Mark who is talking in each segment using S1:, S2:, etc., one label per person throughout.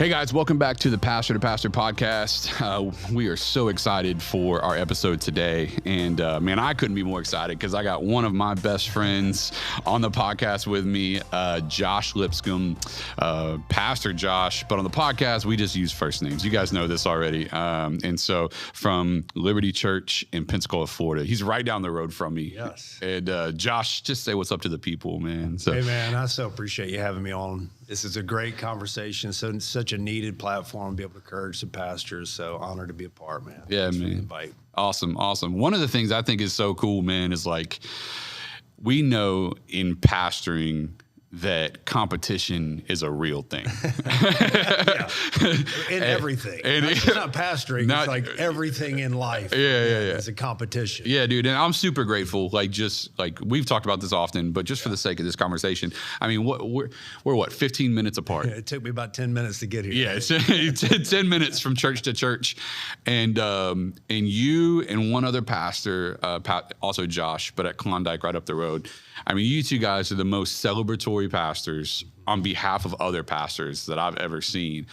S1: Hey guys, welcome back to the Pastor to Pastor podcast. We are so excited for our episode today. And man, I couldn't be more excited because I got one of my best friends on the podcast with me, Josh Lipscomb, Pastor Josh. But on the podcast, we just use first names. You guys know this already. And so from Liberty Church in Pensacola, Florida, he's right down the road from me.
S2: Yes.
S1: And Josh, just say what's up to the people, man. So,
S2: hey, man, I so appreciate you having me on. This is a great conversation. So such a needed platform to be able to encourage the pastors. So honored to be a part, man.
S1: Yeah,
S2: Thanks
S1: man.
S2: for the invite.
S1: Awesome. One of the things I think is so cool, man, is like we know in pastoring that competition is a real thing.
S2: In everything. And it's not pastoring, it's like everything in life.
S1: Yeah.
S2: It's a competition.
S1: Yeah, dude. And I'm super grateful. Just we've talked about this often, but just for the sake of this conversation, I mean, we're what, 15 minutes apart?
S2: It took me about 10 minutes to get here.
S1: Yeah, it's 10 minutes from church to church. And you and one other pastor, also Josh, but at Klondike right up the road. I mean, you two guys are the most celebratory pastors on behalf of other pastors that I've ever seen.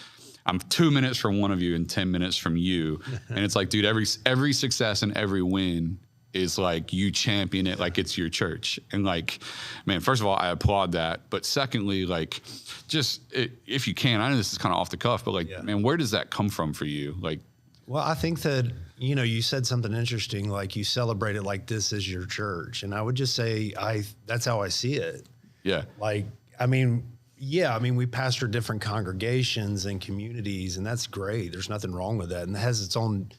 S1: I'm 2 minutes from one of you and 10 minutes from you. And it's like, dude, every success and every win is like you champion it like it's your church. And like, man, first of all, I applaud that. But secondly, like, if you can, I know this is kind of off the cuff, but like, man, where does that come from for you? Like,
S2: well, I think that, you said something interesting, like you celebrate it like this is your church. And I would just say, that's how I see it.
S1: Yeah.
S2: We pastor different congregations and communities, and that's great. There's nothing wrong with that. And it has its own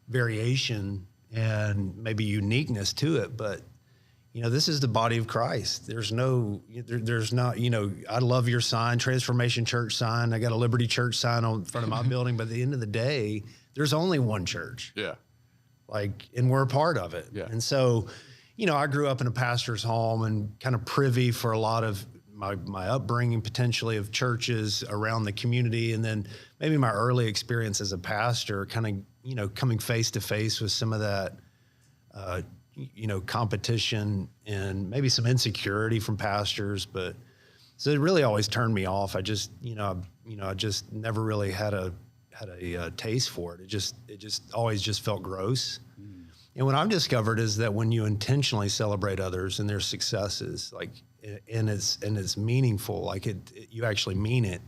S2: variation and maybe uniqueness to it. But, this is the body of Christ. There's not, I love your sign, Transformation Church sign. I got a Liberty Church sign on front of my building. But at the end of the day, there's only one church.
S1: Yeah.
S2: And we're a part of it.
S1: Yeah.
S2: And so, I grew up in a pastor's home and kind of privy for a lot of my upbringing potentially of churches around the community. And then maybe my early experience as a pastor kind of, coming face to face with some of that, competition and maybe some insecurity from pastors. But so it really always turned me off. I just, I just never really had a taste for it. It just always just felt gross. And what I've discovered is that when you intentionally celebrate others and their successes, and it's meaningful, you actually mean it.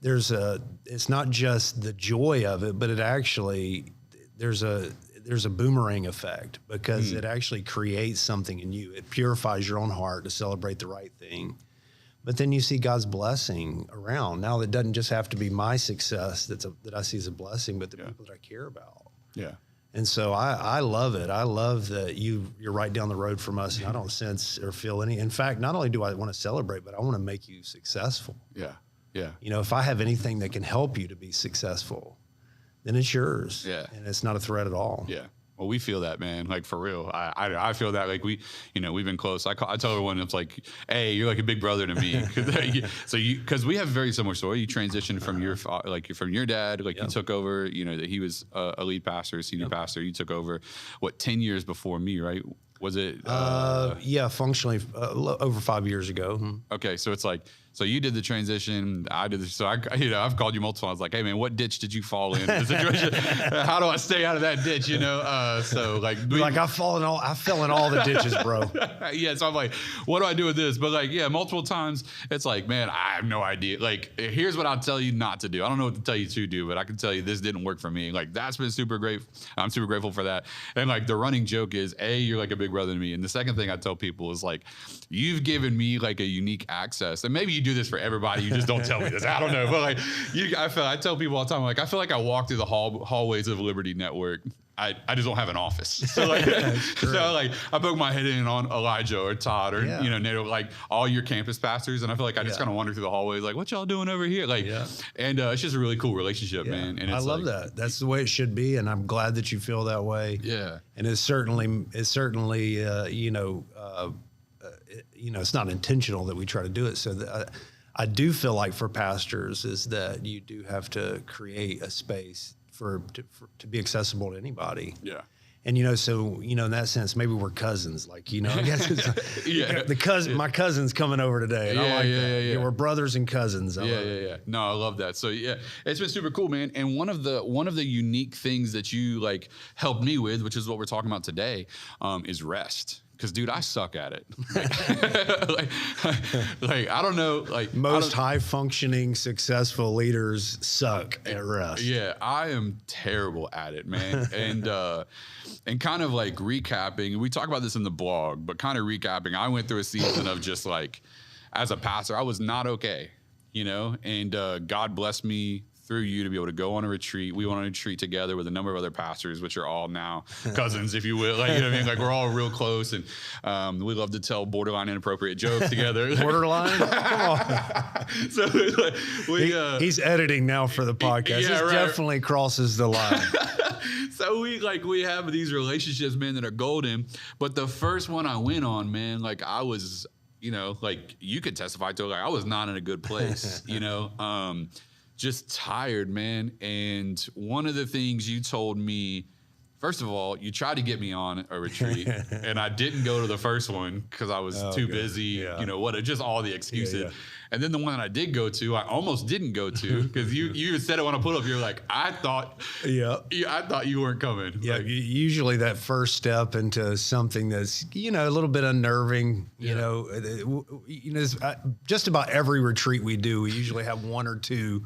S2: It's not just the joy of it, but it actually, there's a boomerang effect because it actually creates something in you. It purifies your own heart to celebrate the right thing. But then you see God's blessing around. Now, it doesn't just have to be my success that I see as a blessing, but the people that I care about.
S1: Yeah.
S2: And so I love it. I love that you're right down the road from us, and I don't sense or feel any. In fact, not only do I want to celebrate, but I want to make you successful.
S1: Yeah. Yeah.
S2: If I have anything that can help you to be successful, then it's yours.
S1: Yeah.
S2: And it's not a threat at all.
S1: Yeah. Well, we feel that, man. Like for real, I feel that. Like we've been close. I tell everyone it's like, hey, you're like a big brother to me. Because we have a very similar story. You transitioned from your dad, you took over. That he was a lead pastor, senior pastor. You took over 10 years before me, right? Was it?
S2: Functionally over 5 years ago.
S1: Okay, so it's like. So you did the transition. I did. So I've called you multiple times. Like, hey man, what ditch did you fall in the situation? How do I stay out of that ditch? I fell in all the ditches, bro. Yeah. So I'm like, what do I do with this? But multiple times it's like, man, I have no idea. Like, here's what I'll tell you not to do. I don't know what to tell you to do, but I can tell you this didn't work for me. Like, that's been super great. I'm super grateful for that. And the running joke is, you're like a big brother to me. And the second thing I tell people is you've given me a unique access, and maybe you do this for everybody. You just don't tell me this. I don't know. But I tell people all the time, I feel like I walk through the hallways of Liberty Network. I just don't have an office. So I poke my head in on Elijah or Todd or, Nato, all your campus pastors. And I feel like I just kind of wander through the hallways, what y'all doing over here? And it's just a really cool relationship, man. And
S2: I love that. That's the way it should be. And I'm glad that you feel that way.
S1: Yeah.
S2: And it's certainly, it's not intentional that we try to do it. So I do feel like for pastors is that you do have to create a space to be accessible to anybody.
S1: Yeah.
S2: And, so, in that sense, maybe we're cousins, I guess it's, my cousin's coming over today. And I like that. Yeah, we're brothers and cousins.
S1: Yeah. No, I love that. So yeah, it's been super cool, man. And one of the unique things that you like helped me with, which is what we're talking about today, is rest. Because, dude, I suck at it. I don't know.
S2: Most high-functioning, successful leaders suck at rest.
S1: Yeah, I am terrible at it, man. And kind of like recapping, we talk about this in the blog, but kind of recapping, I went through a season of just like, as a pastor, I was not okay, and God blessed me through you to be able to go on a retreat. We went on a retreat together with a number of other pastors, which are all now cousins, if you will. We're all real close, and we love to tell borderline inappropriate jokes together.
S2: Borderline? Come on.
S1: So
S2: he's editing now for the podcast.
S1: Yeah,
S2: this definitely crosses the line.
S1: So we have these relationships, man, that are golden. But the first one I went on, man, I was, you could testify to it, I was not in a good place, just tired, man. And one of the things you told me, first of all, you tried to get me on a retreat, and I didn't go to the first one because I was too busy, just all the excuses. Yeah. And then the one that I did go to, I almost didn't go to because you said it when I put up. You're like, I thought you weren't coming.
S2: Yeah, usually that first step into something that's a little bit unnerving. Just about every retreat we do, we usually have one or two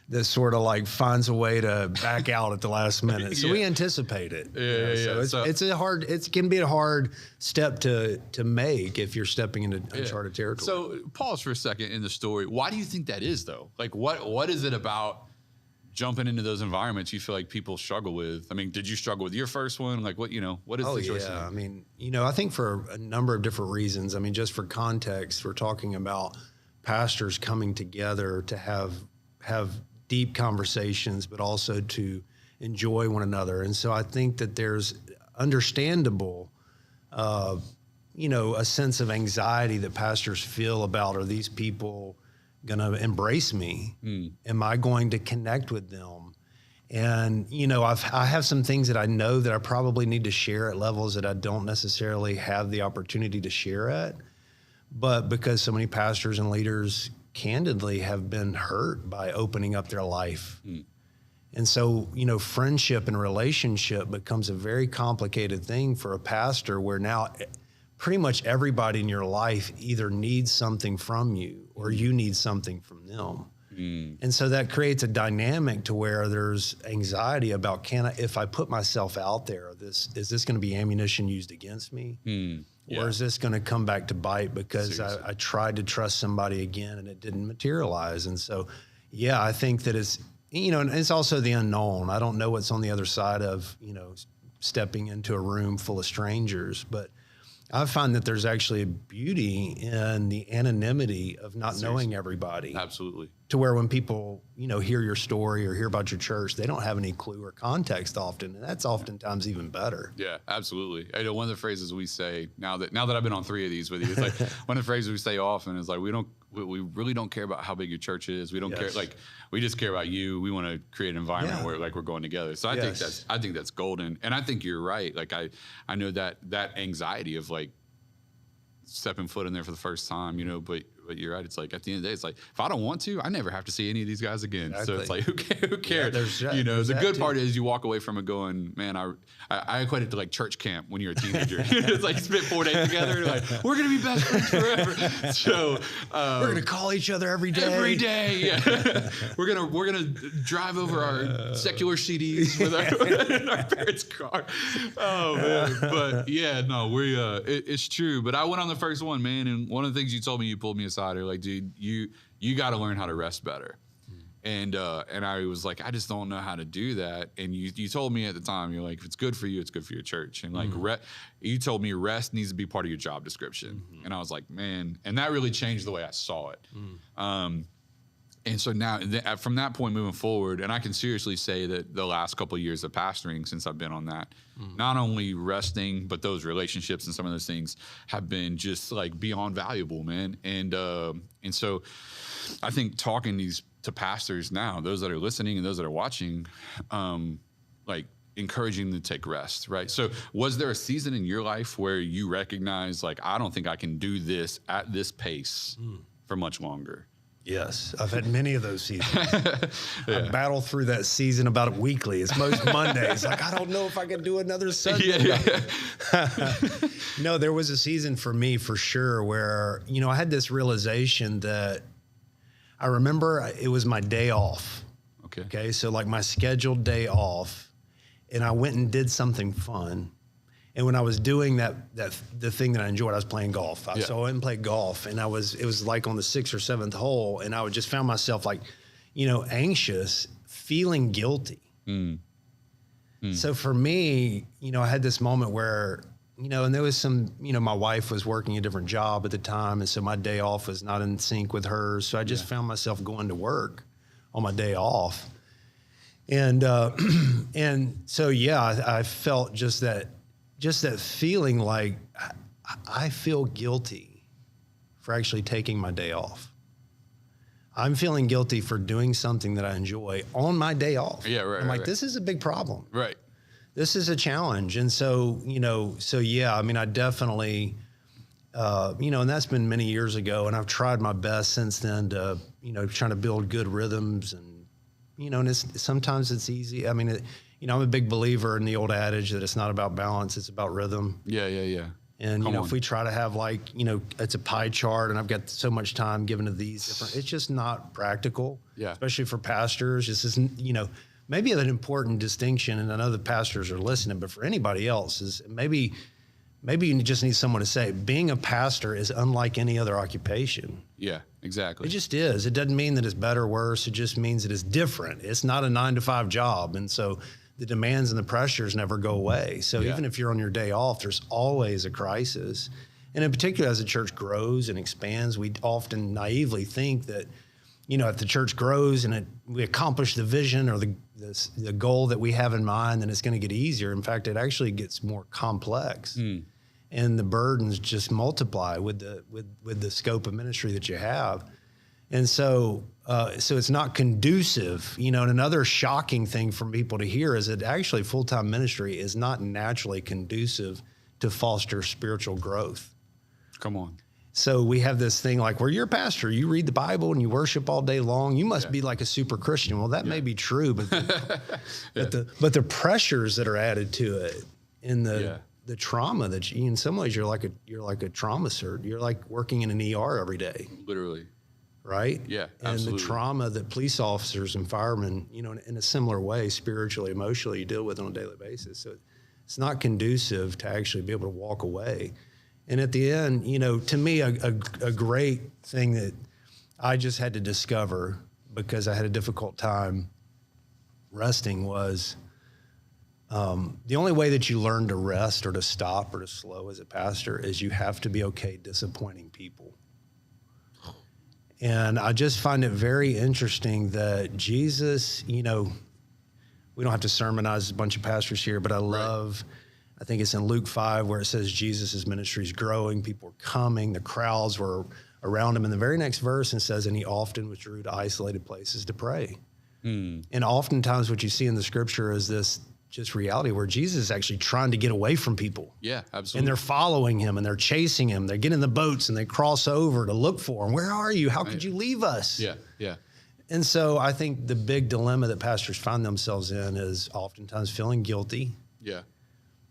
S2: that sort of finds a way to back out at the last minute. So we anticipate it. So it can be a hard step to make if you're stepping into uncharted territory.
S1: So pause for a second in the story. Why do you think that is though? What is it about jumping into those environments you feel like people struggle with? I mean, did you struggle with your first one? What is the situation?
S2: Yeah. I mean, I think for a number of different reasons. I mean, just for context, we're talking about pastors coming together to have deep conversations, but also to enjoy one another. And so I think that there's understandable, a sense of anxiety that pastors feel about, are these people going to embrace me? Am I going to connect with them? And, I have some things that I know that I probably need to share at levels that I don't necessarily have the opportunity to share at. But because so many pastors and leaders candidly have been hurt by opening up their life. And so, friendship and relationship becomes a very complicated thing for a pastor, where now pretty much everybody in your life either needs something from you or you need something from them. And so that creates a dynamic to where there's anxiety about, if I put myself out there, is this going to be ammunition used against me? Or is this going to come back to bite because I tried to trust somebody again and it didn't materialize? And so, I think that it's, and it's also the unknown. I don't know what's on the other side of, stepping into a room full of strangers, but I find that there's actually a beauty in the anonymity of not knowing everybody.
S1: Absolutely.
S2: To where when people, hear your story or hear about your church, they don't have any clue or context often. And that's oftentimes even better.
S1: Yeah, absolutely. I know one of the phrases we say now that I've been on 3 of these with you, it's like one of the phrases we say often is we really don't care about how big your church is. We don't care. We just care about you. We want to create an environment where we're going together. So I think that's golden. And I think you're right. I know that anxiety of stepping foot in there for the first time, but you're right. It's at the end of the day, it's if I don't want to, I never have to see any of these guys again. Exactly. So it's who cares? The good part is you walk away from it going, man, I equate it to church camp when you're a teenager. It's spent 4 days together. We're going to be best friends forever. So
S2: we're going to call each other every day.
S1: Every day. Yeah. we're going to drive over our secular CDs with our parents' car. Oh man. But it's true. But I went on the first one, man. And one of the things you told me, you pulled me aside, are dude, you got to learn how to rest better. And I was I just don't know how to do that. And you told me at the time, you're if it's good for you, it's good for your church. And you told me rest needs to be part of your job description. And I was like, man, and that really changed the way I saw it. And so now from that point moving forward, and I can seriously say that the last couple of years of pastoring since I've been on that, not only resting, but those relationships and some of those things have been just beyond valuable, man. And so I think talking to pastors now, those that are listening and those that are watching, encouraging them to take rest, right? So was there a season in your life where you recognized, like, I don't think I can do this at this pace for much longer?
S2: Yes, I've had many of those seasons. I battle through that season about weekly. It's most Mondays. Like, I don't know if I can do another Sunday. No, there was a season for me for sure where, you know, I had this realization that I remember it was my day off. Okay. So like my scheduled day off, and I went and did something fun. And when I was doing the thing that I enjoyed, I was playing golf. So I went and played golf, and it was like on the 6th or 7th hole, and I would just found myself like, you know, anxious, feeling guilty. So for me, you know, I had this moment where, you know, and there was some, you know, my wife was working a different job at the time, and so my day off was not in sync with hers. So I just found myself going to work on my day off. And so, I felt just that feeling like I feel guilty for actually taking my day off. I'm feeling guilty for doing something that I enjoy on my day off.
S1: Yeah, right.
S2: I'm like, this is a big problem.
S1: Right.
S2: This is a challenge. And so, you know, I mean, I definitely, you know, and that's been many years ago, and I've tried my best since then to, you know, trying to build good rhythms, and, you know, and sometimes it's easy. I mean, you know, I'm a big believer in the old adage that it's not about balance, it's about rhythm. Yeah. And, you know, if we try to have, like, you know, it's a pie chart and I've got so much time given to these different, it's just not practical. Yeah. Especially for pastors. This isn't, you know, maybe an important distinction, and I know the pastors are listening, but for anybody else is maybe you just need someone to say, being a pastor is unlike any other occupation. Yeah, exactly. It just is. It doesn't mean that it's better or worse. It just means that it's different. It's not a 9-to-5 job. And so the demands and the pressures never go away. So even if you're on your day off, there's always a crisis. And in particular, as the church grows and expands, we often naively think that, you know, if the church grows and we accomplish the vision or the goal that we have in mind, then it's going to get easier. In fact, it actually gets more complex. And the burdens just multiply with the scope of ministry that you have. And so it's not conducive, you know. And another shocking thing for people to hear is that actually full-time ministry is not naturally conducive to foster spiritual growth. Come on. So we have this thing like, well, you're a pastor, you read the Bible and you worship all day long, you must be like a super Christian. Well, that may be true, but but the pressures that are added to it, and the trauma that you, in some ways, you're like a trauma cert. You're like working in an ER every day. Literally. Right? Yeah, absolutely. And the trauma that police officers and firemen, you know, in a similar way, spiritually, emotionally, you deal with on a daily basis. So it's not conducive to actually be able to walk away. And at the end, you know, to me, a great thing that I just had to discover, because I had a difficult time resting, was the only way that you learn to rest or to stop or to slow as a pastor is you have to be okay disappointing people. And I just find it very interesting that Jesus, you know, we don't have to sermonize a bunch of pastors here, but I think it's in Luke 5 where it says Jesus' ministry is growing, people are coming, the crowds were around him. And the very next verse, it says, and he often withdrew to isolated places to pray. And oftentimes what you see in the scripture is this just reality where Jesus is actually trying to get away from people. Yeah, absolutely. And they're following him and they're chasing him. They get in the boats and they cross over to look for him. Where are you? How could you leave us? Yeah. And so I think the big dilemma that pastors find themselves in is oftentimes feeling guilty. Yeah.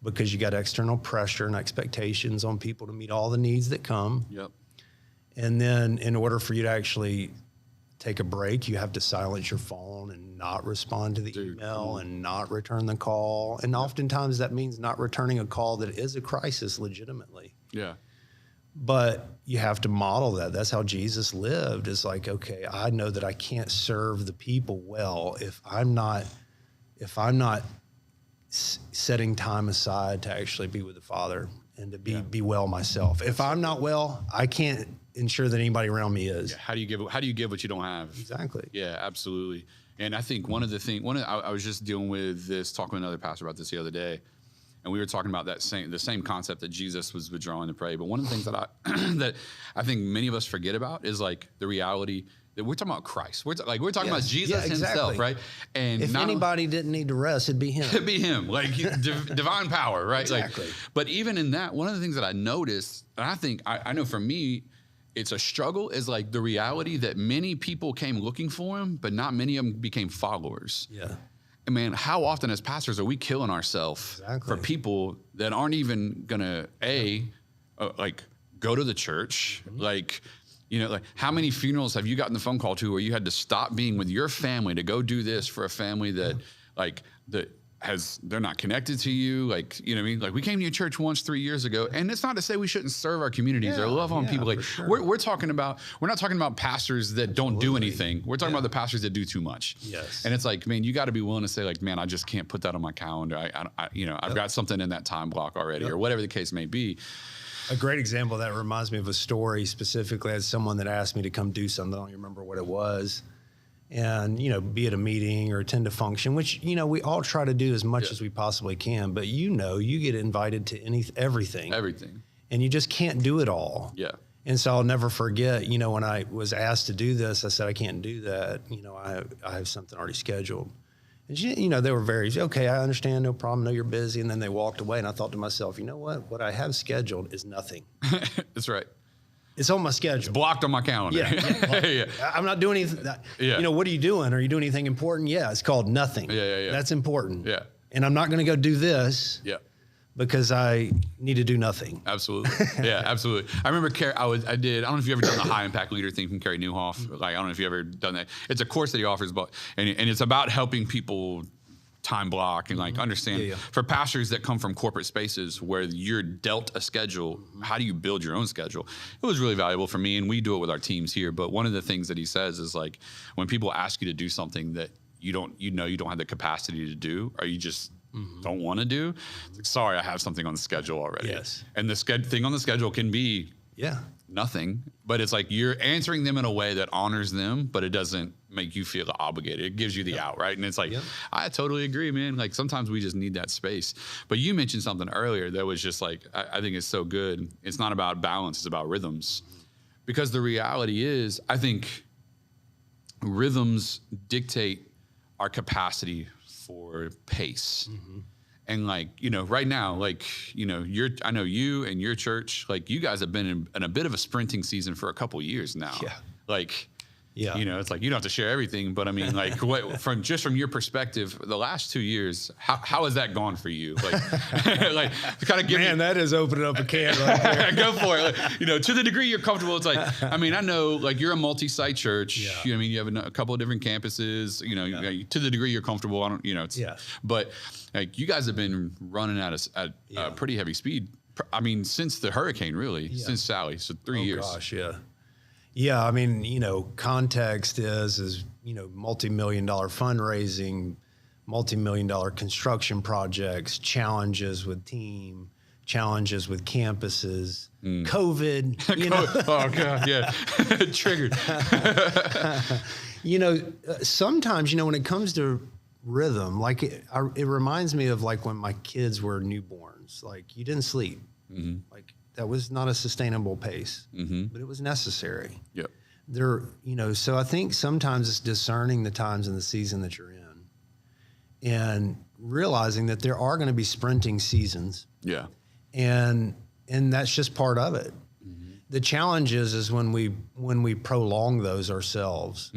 S2: Because you got external pressure and expectations on people to meet all the needs that come. Yep. And then in order for you to actually take a break, you have to silence your phone and not respond to the email and not return the call. And oftentimes that means not returning a call that is a crisis legitimately. Yeah. But you have to model that. That's how Jesus lived. It's like, okay, I know that I can't serve the people well if I'm not setting time aside to actually be with the Father and to be well myself. If I'm not well, I can't ensure that anybody around me is. Yeah. How do you give what you don't have? Exactly. Yeah, absolutely. And I think I was just dealing with this, talking with another pastor about this the other day, and we were talking about the same concept that Jesus was withdrawing to pray. But one of the things that I think many of us forget about is like the reality
S1: we're talking about Christ. We're talking about Jesus
S2: Yeah, exactly.
S1: himself, right? And
S2: if anybody didn't need to rest, it'd be him.
S1: It'd be him, like divine power, right?
S2: Exactly.
S1: Like, but even in that, one of the things that I noticed, and I think I know for me, it's a struggle, is like the reality that many people came looking for him, but not many of them became followers.
S2: Yeah.
S1: And man, how often as pastors are we killing ourselves for people that aren't even gonna like go to the church, like. You know, like how many funerals have you gotten the phone call to where you had to stop being with your family to go do this for a family that they're not connected to you? Like, you know what I mean? Like we came to your church once 3 years ago, and it's not to say we shouldn't serve our communities or love on people. Like we're not talking about pastors that don't do anything. We're talking about the pastors that do too much.
S2: Yes.
S1: And it's like, man, you got to be willing to say like, man, I just can't put that on my calendar. I've got something in that time block already or whatever the case may be.
S2: A great example of that reminds me of a story specifically as someone that asked me to come do something. I don't remember what it was. And, be at a meeting or attend a function, which, we all try to do as much as we possibly can. But, you get invited to everything.
S1: Everything.
S2: And you just can't do it all.
S1: Yeah.
S2: And so I'll never forget, when I was asked to do this, I said, I can't do that. I have something already scheduled. And, they were okay, I understand, no problem, know you're busy. And then they walked away, and I thought to myself, you know what I have scheduled is nothing.
S1: That's right.
S2: It's on my schedule.
S1: It's blocked on my calendar.
S2: Yeah. I'm not doing anything. What are you doing? Are you doing anything important? Yeah, it's called nothing.
S1: Yeah.
S2: That's important.
S1: Yeah.
S2: And I'm not going to go do this.
S1: Yeah.
S2: Because I need to do nothing.
S1: Absolutely. Yeah, absolutely. I remember I don't know if you've ever done the high impact leader thing from Carey Nieuwhof. Like, I don't know if you've ever done that. It's a course that he offers, and it's about helping people time block and like understand for pastors that come from corporate spaces where you're dealt a schedule, how do you build your own schedule? It was really valuable for me, and we do it with our teams here. But one of the things that he says is like, when people ask you to do something that you don't have the capacity to do, or you just don't want to do, it's like, sorry, I have something on the schedule already.
S2: Yes.
S1: And the thing on the schedule can be nothing, but it's like you're answering them in a way that honors them, but it doesn't make you feel obligated. It gives you the out, right? And it's like, I totally agree, man. Like sometimes we just need that space. But you mentioned something earlier that was just like, I think it's so good. It's not about balance, it's about rhythms. Because the reality is, I think rhythms dictate our capacity for pace. And like, right now, like, I know you and your church, like you guys have been in a bit of a sprinting season for a couple of years now. Yeah. Like, it's like, you don't have to share everything, but I mean, like from your perspective, the last 2 years, how has that gone for you? Like, like to kind of give
S2: that is opening up a can right there.
S1: Go for it. Like, to the degree you're comfortable, it's like, I mean, I know like you're a multi-site church. You have a couple of different campuses, to the degree you're comfortable. I don't, but like you guys have been running at a pretty heavy speed. I mean, since the hurricane, really, since Sally, so 3 years.
S2: Oh gosh, yeah. Yeah, I mean, context is multi-million-dollar fundraising, multi-million-dollar construction projects, challenges with team, challenges with campuses, COVID.
S1: Oh God, yeah, triggered.
S2: Sometimes when it comes to rhythm, like it reminds me of like when my kids were newborns. Like you didn't sleep, like. That was not a sustainable pace, but it was necessary.
S1: Yep.
S2: So I think sometimes it's discerning the times in the season that you're in and realizing that there are going to be sprinting seasons.
S1: Yeah.
S2: And that's just part of it. The challenge is when we prolong those ourselves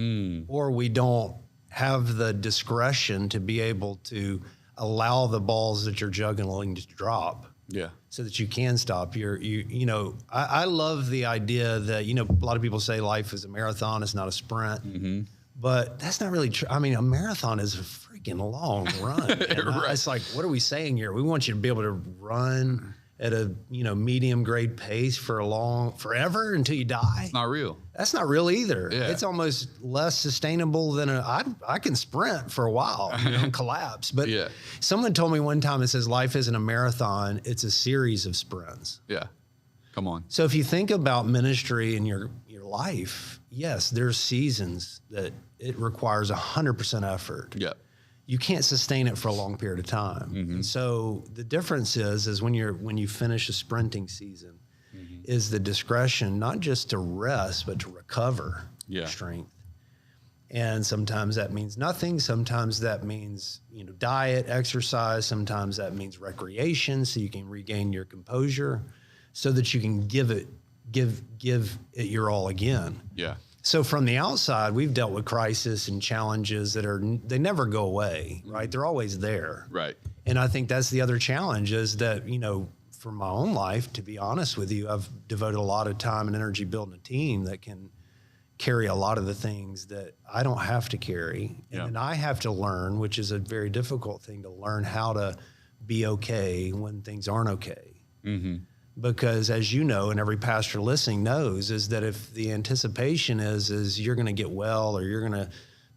S2: or we don't have the discretion to be able to allow the balls that you're juggling to drop.
S1: Yeah.
S2: So that you can stop. I love the idea that, a lot of people say life is a marathon, it's not a sprint. But that's not really true. I mean, a marathon is a freaking long run. Right. It's like, what are we saying here? We want you to be able to run at a, medium grade pace forever until you die.
S1: It's not real.
S2: That's not real either.
S1: Yeah.
S2: It's almost less sustainable than I can sprint for a while and collapse. But someone told me one time, it says life isn't a marathon, it's a series of sprints.
S1: Yeah. Come on.
S2: So if you think about ministry in your life, yes, there's seasons that it requires 100% effort.
S1: Yeah.
S2: You can't sustain it for a long period of time. And so the difference is when you finish a sprinting season, is the discretion not just to rest but to recover strength. And sometimes that means nothing. Sometimes that means, diet, exercise. Sometimes that means recreation, so you can regain your composure, so that you can give it your all again.
S1: Yeah.
S2: So from the outside, we've dealt with crisis and challenges they never go away, right? They're always there.
S1: Right.
S2: And I think that's the other challenge is that, for my own life, to be honest with you, I've devoted a lot of time and energy building a team that can carry a lot of the things that I don't have to carry. And then I have to learn, which is a very difficult thing, to learn how to be okay when things aren't okay. Mm-hmm. Because as you know, and every pastor listening knows, is that if the anticipation is you're going to get well, or you're going to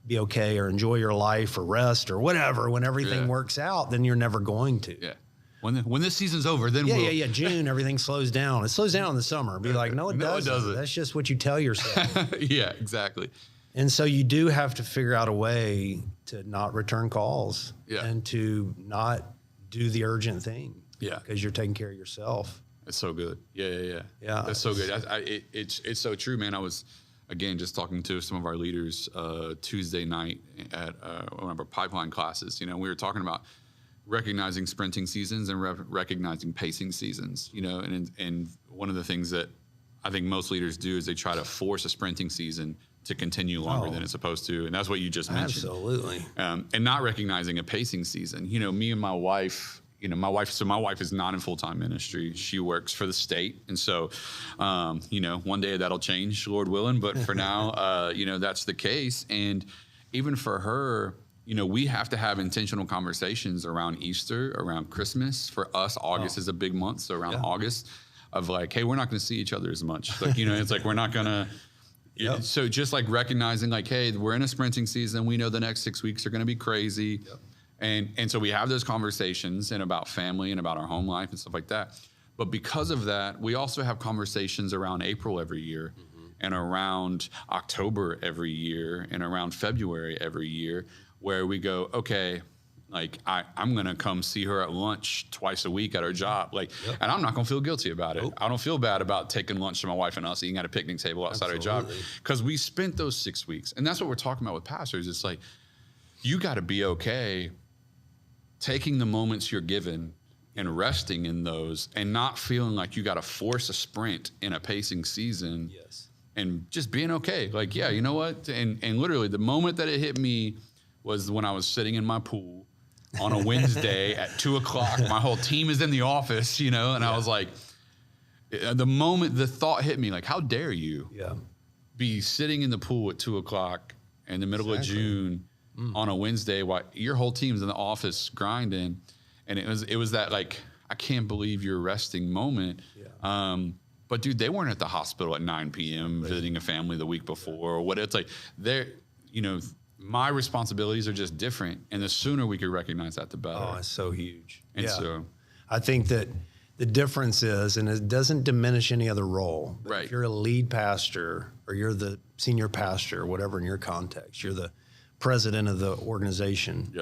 S2: be okay, or enjoy your life, or rest, or whatever, when everything works out, then you're never going to.
S1: Yeah. When this season's over, then we'll...
S2: June, everything slows down. It slows down in the summer. Be like, no, it doesn't. That's just what you tell yourself.
S1: Yeah, exactly.
S2: And so you do have to figure out a way to not return calls and to not do the urgent thing.
S1: Yeah.
S2: Because you're taking care of yourself.
S1: It's so good. Yeah. That's so good. It's so true, man. I was, again, just talking to some of our leaders Tuesday night at one of our pipeline classes. We were talking about recognizing sprinting seasons and recognizing pacing seasons. And one of the things that I think most leaders do is they try to force a sprinting season to continue longer than it's supposed to. And that's what you just mentioned.
S2: Absolutely.
S1: And not recognizing a pacing season. Me and my wife... my wife is not in full-time ministry. She works for the state. And so, one day that'll change, Lord willing. But for now, that's the case. And even for her, we have to have intentional conversations around Easter, around Christmas. For us, August is a big month. So around August of like, hey, we're not going to see each other as much. Like, it's like, we're not going to. So just like recognizing like, hey, we're in a sprinting season. We know the next 6 weeks are going to be crazy. And so we have those conversations and about family and about our home life and stuff like that. But because of that, we also have conversations around April every year and around October every year and around February every year, where we go, okay, like I'm going to come see her at lunch twice a week at our job. Like, and I'm not going to feel guilty about it. Nope. I don't feel bad about taking lunch to my wife and us eating at a picnic table outside our job, because we spent those 6 weeks. And that's what we're talking about with pastors. It's like, you got to be okay taking the moments you're given and resting in those, and not feeling like you got to force a sprint in a pacing season. And just being okay. Like, yeah, you know what? And literally the moment that it hit me was when I was sitting in my pool on a Wednesday at 2:00. My whole team is in the office, and I was like, the moment the thought hit me, like, how dare you be sitting in the pool at 2:00 in the middle of June on a Wednesday while your whole team's in the office grinding. And it was that, like, I can't believe you're resting moment. But dude, they weren't at the hospital at 9 p.m. visiting a family the week before or what. It's like my responsibilities are just different. And the sooner we could recognize that, the better.
S2: Oh, it's so huge.
S1: And so
S2: I think that the difference is, and it doesn't diminish any other role, but if you're a lead pastor or you're the senior pastor or whatever in your context, you're the president of the organization.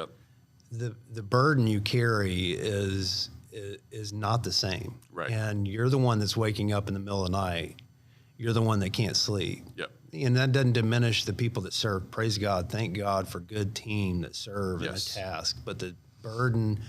S2: The burden you carry is not the same. And you're the one that's waking up in the middle of the night. You're the one that can't sleep. And that doesn't diminish the people that serve. Praise God. Thank God for good team that serve in a task. But the burden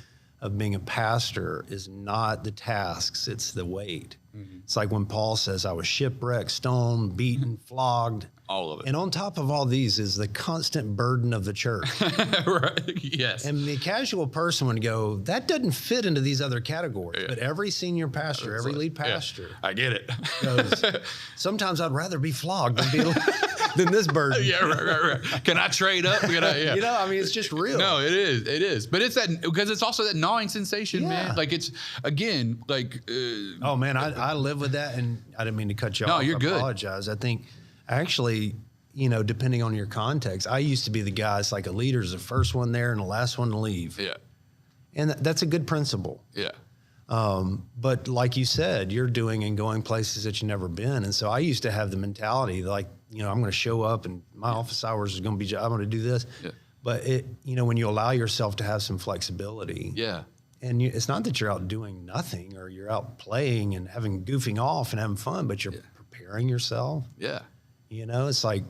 S2: of being a pastor is not the tasks, it's the weight. It's like when Paul says, I was shipwrecked, stoned, beaten, flogged.
S1: All of it.
S2: And on top of all these is the constant burden of the church. And the casual person would go, that doesn't fit into these other categories. But every senior pastor, every lead pastor.
S1: I get it.
S2: Goes, sometimes I'd rather be flogged than this burden.
S1: Right. Can I trade up?
S2: It's just real.
S1: No, it is. But it's that, because it's also that gnawing sensation, man. Like, it's, again, like.
S2: Oh, man, I live with that. And I didn't mean to cut you off.
S1: No, you're good.
S2: I apologize. I think, actually, depending on your context, I used to be the guy, it's like a leader's the first one there and the last one to leave. And that's a good principle. But like you said, you're doing and going places that you've never been. And so I used to have the mentality like, I'm going to show up and my office hours is going to be, I'm going to do this. But when you allow yourself to have some flexibility. And it's not that you're out doing nothing or you're out playing and goofing off and having fun, but you're preparing yourself. It's like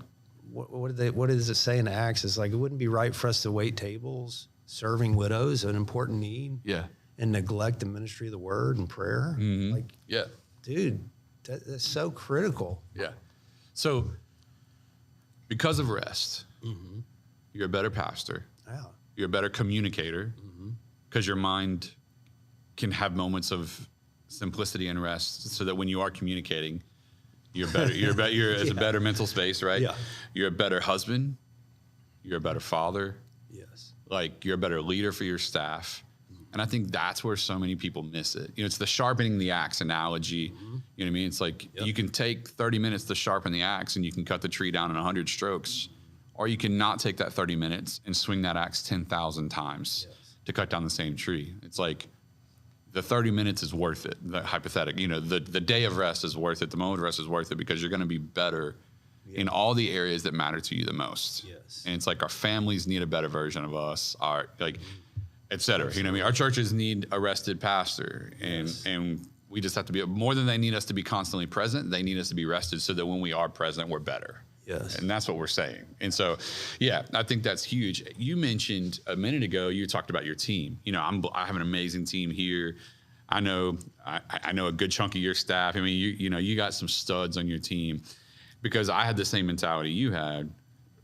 S2: what does it say in Acts? It's like, it wouldn't be right for us to wait tables, serving widows, an important need.
S1: Yeah.
S2: And neglect the ministry of the word and prayer.
S1: Mm-hmm.
S2: Like,
S1: yeah,
S2: dude, that's so critical.
S1: Yeah. So because of rest, you're a better pastor.
S2: Yeah.
S1: You're a better communicator because your mind can have moments of simplicity and rest so that when you are communicating, you're better. You're as a better mental space, right?
S2: Yeah.
S1: You're a better husband. You're a better father.
S2: Yes.
S1: Like, you're a better leader for your staff. And I think that's where so many people miss it. You know, it's the sharpening the axe analogy. You know what I mean? It's like, you can take 30 minutes to sharpen the axe and you can cut the tree down in 100 strokes, or you can not take that 30 minutes and swing that axe 10,000 times to cut down the same tree. It's like, the 30 minutes is worth it. The hypothetical, you know, the day of rest is worth it. The moment of rest is worth it because you're going to be better in all the areas that matter to you the most.
S2: Yes.
S1: And it's like, our families need a better version of us. Our, like, et cetera. You know what I mean? Our churches need a rested pastor, and we just have to be, more than they need us to be constantly present, they need us to be rested so that when we are present, we're better.
S2: Yes.
S1: And that's what we're saying. And so, yeah, I think that's huge. You mentioned a minute ago, you talked about your team. You know, I have an amazing team here. I know a good chunk of your staff. I mean, you know, you got some studs on your team, because I had the same mentality you had.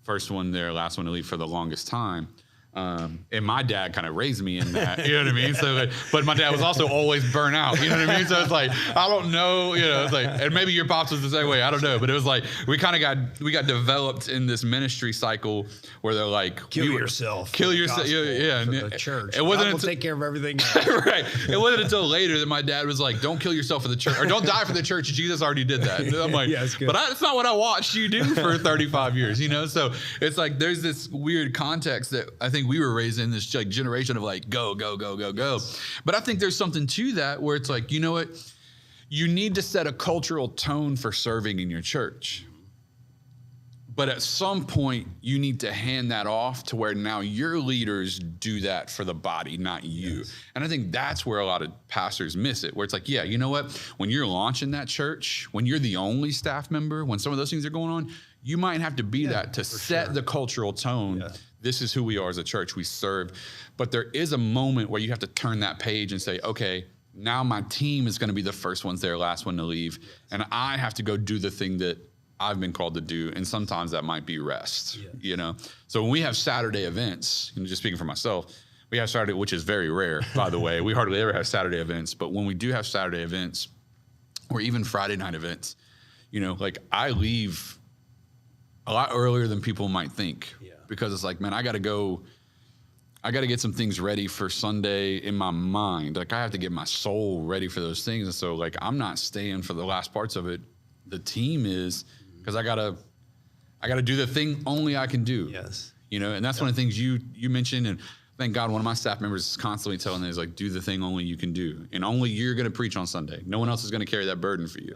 S1: First one there, last one to leave for the longest time. And my dad kind of raised me in that, you know what I mean? So, but my dad was also always burnt out, you know what I mean? So it's like, I don't know, you know, it's like, and maybe your pops was the same way, I don't know, but it was like, we got developed in this ministry cycle where they're like,
S2: kill yourself,
S1: yeah,
S2: for the church.
S1: It wasn't
S2: God will take care of everything.
S1: Right. It wasn't until later that my dad was like, don't kill yourself for the church, or don't die for the church. Jesus already did that. And I'm like,
S2: yeah,
S1: but that's not what I watched you do for 35 years, you know? So it's like, there's this weird context that I think we were raised in, this like generation of like, go. But I think there's something to that where it's like, you know what? You need to set a cultural tone for serving in your church. But at some point, you need to hand that off to where now your leaders do that for the body, not you. Yes. And I think that's where a lot of pastors miss it, where it's like, yeah, you know what? When you're launching that church, when you're the only staff member, when some of those things are going on, you might have to be that to set the cultural tone. Yeah. This is who we are as a church. We serve. But there is a moment where you have to turn that page and say, okay, now my team is going to be the first ones there, last one to leave. Yes. And I have to go do the thing that I've been called to do. And sometimes that might be rest, you know? So when we have Saturday events, and just speaking for myself, we have Saturday, which is very rare, by the way. We hardly ever have Saturday events. But when we do have Saturday events, or even Friday night events, you know, like, I leave a lot earlier than people might think. Because it's like, man, I got to get some things ready for Sunday in my mind. Like, I have to get my soul ready for those things. And so, like, I'm not staying for the last parts of it. The team is, because I gotta do the thing only I can do.
S2: Yes.
S1: You know, and that's one of the things you mentioned. And thank God, one of my staff members is constantly telling me, is like, do the thing only you can do. And only you're going to preach on Sunday. No one else is going to carry that burden for you.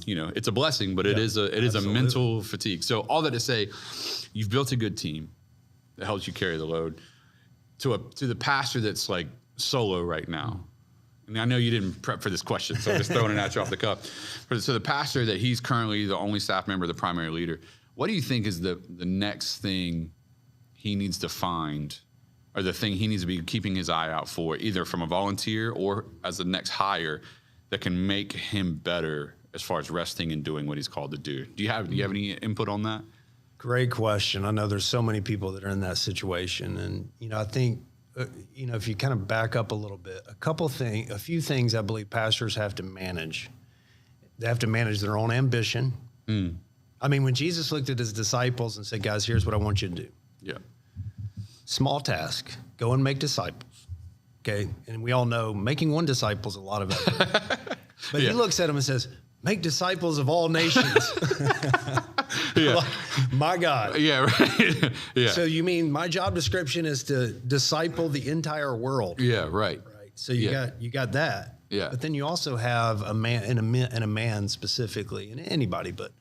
S1: You know, it's a blessing, but it is a mental fatigue. So all that to say, you've built a good team that helps you carry the load. To the pastor that's like solo right now, and I know you didn't prep for this question, so I'm just throwing it at you off the cuff. So the pastor that he's currently the only staff member, the primary leader, what do you think is the next thing he needs to find, or the thing he needs to be keeping his eye out for, either from a volunteer or as the next hire, that can make him better as far as resting and doing what he's called to do? Do you have any input on that?
S2: Great question. I know there's so many people that are in that situation. And, you know, I think, you know, if you kind of back up a little bit, a few things I believe pastors have to manage. They have to manage their own ambition. I mean, when Jesus looked at his disciples and said, guys, here's what I want you to do.
S1: Yeah.
S2: Small task, go and make disciples. Okay. And we all know making one disciple is a lot of effort. But he looks at them and says, make disciples of all nations. Like, my God.
S1: Yeah, right. Yeah.
S2: So you mean my job description is to disciple the entire world?
S1: Yeah, right.
S2: So you got that.
S1: Yeah.
S2: But then you also have a man and a man specifically, and anybody, but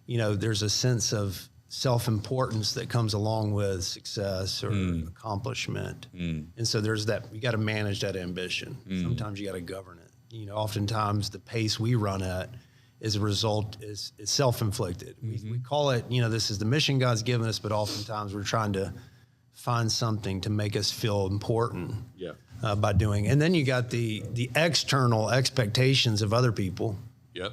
S2: you know, there's a sense of self-importance that comes along with success or accomplishment. And so there's that, you got to manage that ambition. Sometimes you got to govern it. You know, oftentimes the pace we run at is a result, is self-inflicted. We call it, this is the mission God's given us, but oftentimes we're trying to find something to make us feel important by doing. And then you got the external expectations of other people.
S1: Yep.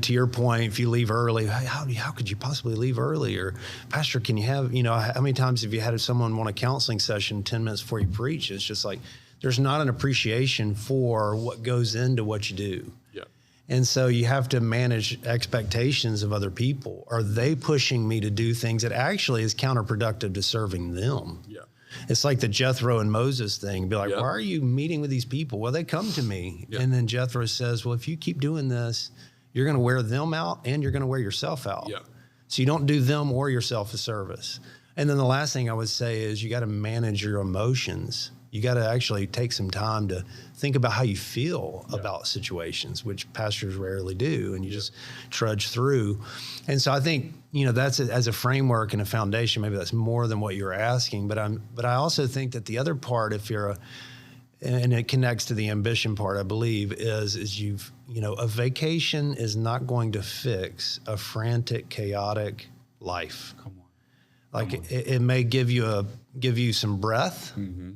S2: To your point, if you leave early, how could you possibly leave early? Or, Pastor, can you have, how many times have you had someone want a counseling session 10 minutes before you preach? It's just like, there's not an appreciation for what goes into what you do.
S1: Yeah.
S2: And so you have to manage expectations of other people. Are they pushing me to do things that actually is counterproductive to serving them?
S1: Yeah.
S2: It's like the Jethro and Moses thing. Be like, why are you meeting with these people? Well, they come to me. Yeah. And then Jethro says, well, if you keep doing this, you're going to wear them out and you're going to wear yourself out.
S1: Yeah.
S2: So you don't do them or yourself a service. And then the last thing I would say is you got to manage your emotions. You got to actually take some time to think about how you feel about situations, which pastors rarely do, and you just trudge through. And so I think, that's as a framework and a foundation, maybe that's more than what you're asking. But I also think that the other part, and it connects to the ambition part, I believe, is a vacation is not going to fix a frantic, chaotic life. Come on. It may give you some breath. Mm-hmm.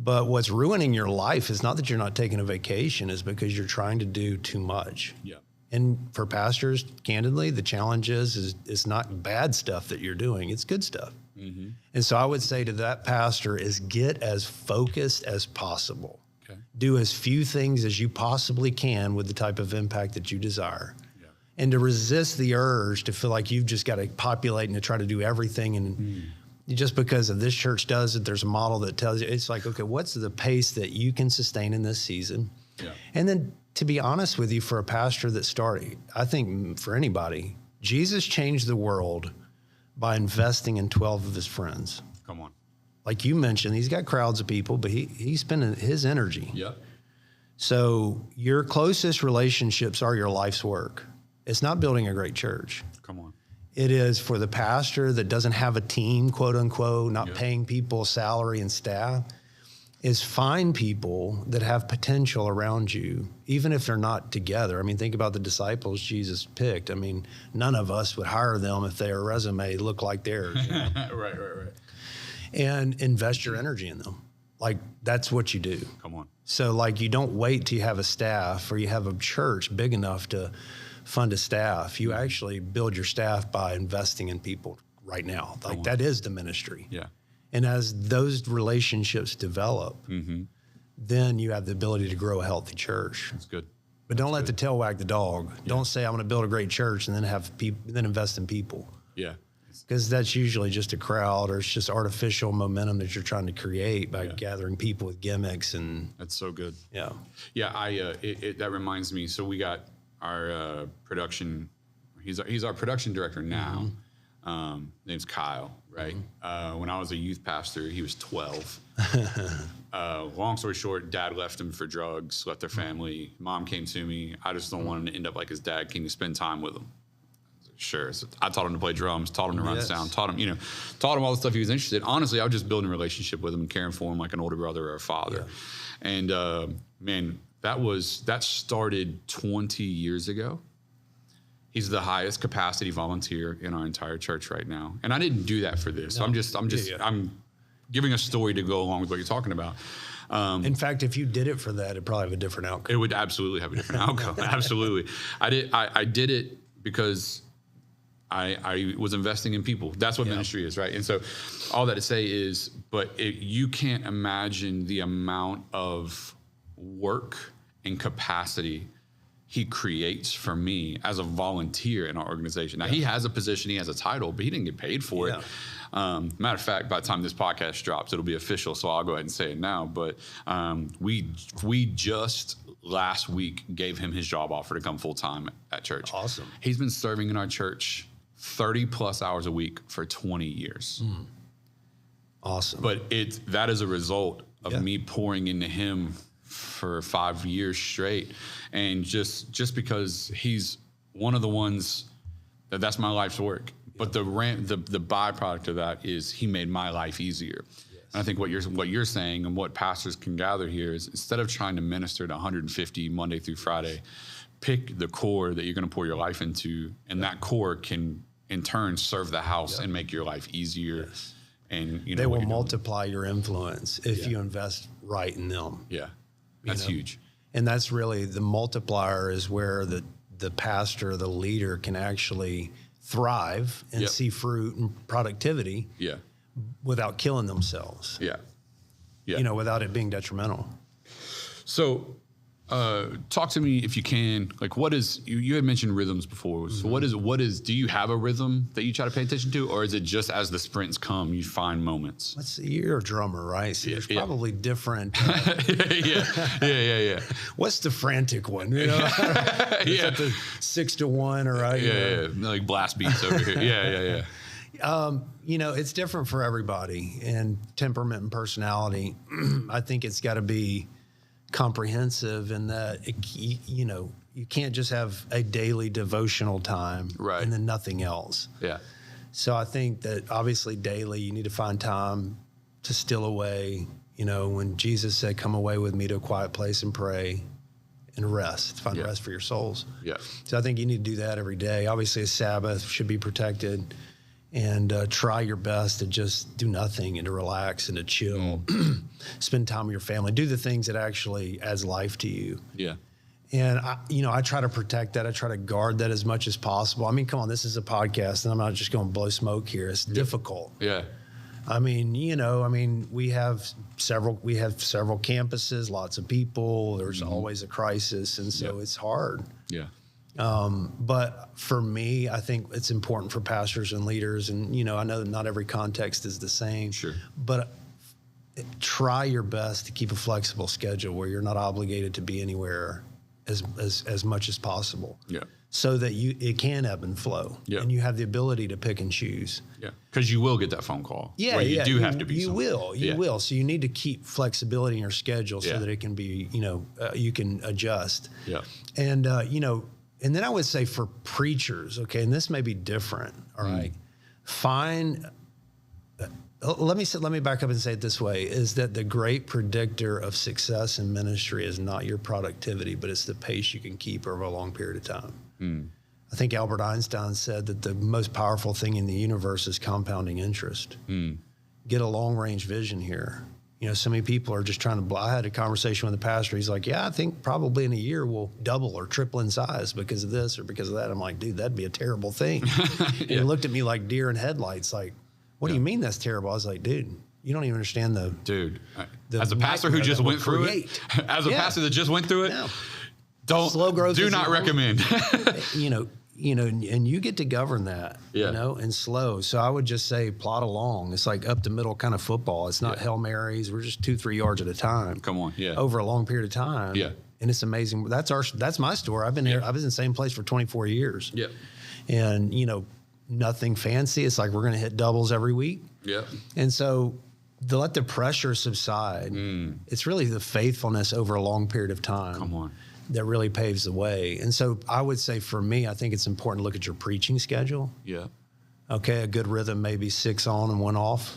S2: But what's ruining your life is not that you're not taking a vacation, is because you're trying to do too much. Yeah. And for pastors, candidly, the challenge is it's not bad stuff that you're doing. It's good stuff. Mm-hmm. And so I would say to that pastor is get as focused as possible. Okay. Do as few things as you possibly can with the type of impact that you desire. Yeah. And to resist the urge to feel like you've just got to populate and to try to do everything and just because of this church does it, there's a model that tells you, it's like, okay, what's the pace that you can sustain in this season? Yeah. And then to be honest with you, for a pastor that started, I think for anybody, Jesus changed the world by investing in 12 of his friends.
S1: Come on.
S2: Like you mentioned, he's got crowds of people, but he's spending his energy.
S1: Yeah.
S2: So your closest relationships are your life's work. It's not building a great church.
S1: Come on.
S2: It is for the pastor that doesn't have a team, quote unquote, not paying people salary and staff, is find people that have potential around you, even if they're not together. I mean, think about the disciples Jesus picked. I mean, none of us would hire them if their resume looked like theirs.
S1: Right.
S2: And invest your energy in them. Like, that's what you do.
S1: Come on.
S2: So, you don't wait till you have a staff or you have a church big enough to fund a staff. You actually build your staff by investing in people right now. That is the ministry. Yeah. And as those relationships develop, then you have the ability to grow a healthy church.
S1: That's good.
S2: But don't let the tail wag the dog. Yeah. Don't say I'm going to build a great church and then have people, then invest in people.
S1: Yeah.
S2: Because that's usually just a crowd, or it's just artificial momentum that you're trying to create by gathering people with gimmicks. And
S1: that's so good.
S2: Yeah.
S1: Yeah. That reminds me. So we got our production. He's our production director now. Name's Kyle. Right. When I was a youth pastor, he was 12. Long story short, dad left him for drugs, left their family. Mom came to me. I just don't want him to end up like his dad. Can you spend time with him? Sure. So I taught him to play drums, taught him to run sound, taught him all the stuff he was interested in. Honestly, I was just building a relationship with him and caring for him like an older brother or a father. Yeah. And man, that started 20 years ago. He's the highest capacity volunteer in our entire church right now. And I didn't do that for this. No. I'm giving a story to go along with what you're talking about.
S2: In fact, if you did it for that, it'd probably have a different outcome.
S1: It would absolutely have a different outcome. Absolutely. I did it because I was investing in people. That's what ministry is, right? And so all that to say is, you can't imagine the amount of work and capacity he creates for me as a volunteer in our organization. Now, he has a position, he has a title, but he didn't get paid for it. Matter of fact, by the time this podcast drops, it'll be official, so I'll go ahead and say it now. But we just last week gave him his job offer to come full-time at church.
S2: Awesome.
S1: He's been serving in our church 30-plus hours a week for 20 years.
S2: Awesome.
S1: But that is a result of me pouring into him for 5 years straight. And just because he's one of the ones that's my life's work. But the byproduct of that is he made my life easier. Yes. And I think what you're saying and what pastors can gather here is, instead of trying to minister to 150 Monday through Friday pick the core that you're going to pour your life into, and that core can in turn serve the house and make your life easier.
S2: Yes.
S1: And
S2: they will multiply your influence if you invest right in them.
S1: Yeah, that's huge.
S2: And that's really the multiplier, is where the pastor, the leader, can actually thrive and see fruit and productivity without killing themselves. Without it being detrimental.
S1: So talk to me, if you can, like, what is, you had mentioned rhythms before. So what is, do you have a rhythm that you try to pay attention to, or is it just as the sprints come, you find moments?
S2: Let's see, you're a drummer, right? So there's probably different.
S1: Yeah.
S2: What's the frantic one? Is that the 6-1 or
S1: like blast beats over here.
S2: It's different for everybody, and temperament and personality. I think it's got to be comprehensive in that, you can't just have a daily devotional time and then nothing else.
S1: Yeah.
S2: So I think that obviously daily you need to find time to still away. When Jesus said, come away with me to a quiet place and pray and rest, find rest for your souls.
S1: Yeah.
S2: So I think you need to do that every day. Obviously a Sabbath should be protected, and try your best to just do nothing and to relax and to chill, spend time with your family, do the things that actually adds life to you.
S1: Yeah.
S2: And I try to protect that. I try to guard that as much as possible. I mean, come on, this is a podcast and I'm not just going to blow smoke here. It's difficult.
S1: Yeah.
S2: I mean, we have several campuses, lots of people, there's always a crisis. And so it's hard.
S1: Yeah.
S2: But for me, I think it's important for pastors and leaders, and I know that not every context is the same.
S1: Sure.
S2: But try your best to keep a flexible schedule where you're not obligated to be anywhere as much as possible.
S1: Yeah.
S2: So that it can ebb and flow. Yeah. And you have the ability to pick and choose.
S1: Yeah. Because you will get that phone call.
S2: Yeah.
S1: Where you do have to be.
S2: You will. So you need to keep flexibility in your schedule so that it can be, you can adjust.
S1: Yeah.
S2: And and then I would say for preachers, okay, and this may be different, all right, let me back up and say it this way, is that the great predictor of success in ministry is not your productivity, but it's the pace you can keep over a long period of time. I think Albert Einstein said that the most powerful thing in the universe is compounding interest. Get a long-range vision here. So many people are just trying to, I had a conversation with the pastor. He's like, I think probably in a year we'll double or triple in size because of this or because of that. I'm like, dude, that'd be a terrible thing. And he looked at me like deer in headlights, like, what do you mean that's terrible? I was like, dude, you don't even understand the
S1: as a pastor who just went through it, as a pastor that just went through it,
S2: slow growth
S1: do not recommend.
S2: And you get to govern that, and slow. So I would just say plot along. It's like up the middle kind of football. It's not Hail Marys. We're just 2-3 yards at a time.
S1: Come on. Yeah.
S2: Over a long period of time.
S1: Yeah.
S2: And it's amazing. That's my story. I've been here. I've been in the same place for 24 years.
S1: Yeah.
S2: And, nothing fancy. It's like we're going to hit doubles every week.
S1: Yeah.
S2: And so to let the pressure subside, it's really the faithfulness over a long period of time.
S1: Come on.
S2: That really paves the way. And so I would say for me, I think it's important to look at your preaching schedule.
S1: Yeah.
S2: Okay, a good rhythm may be 6 on and 1 off.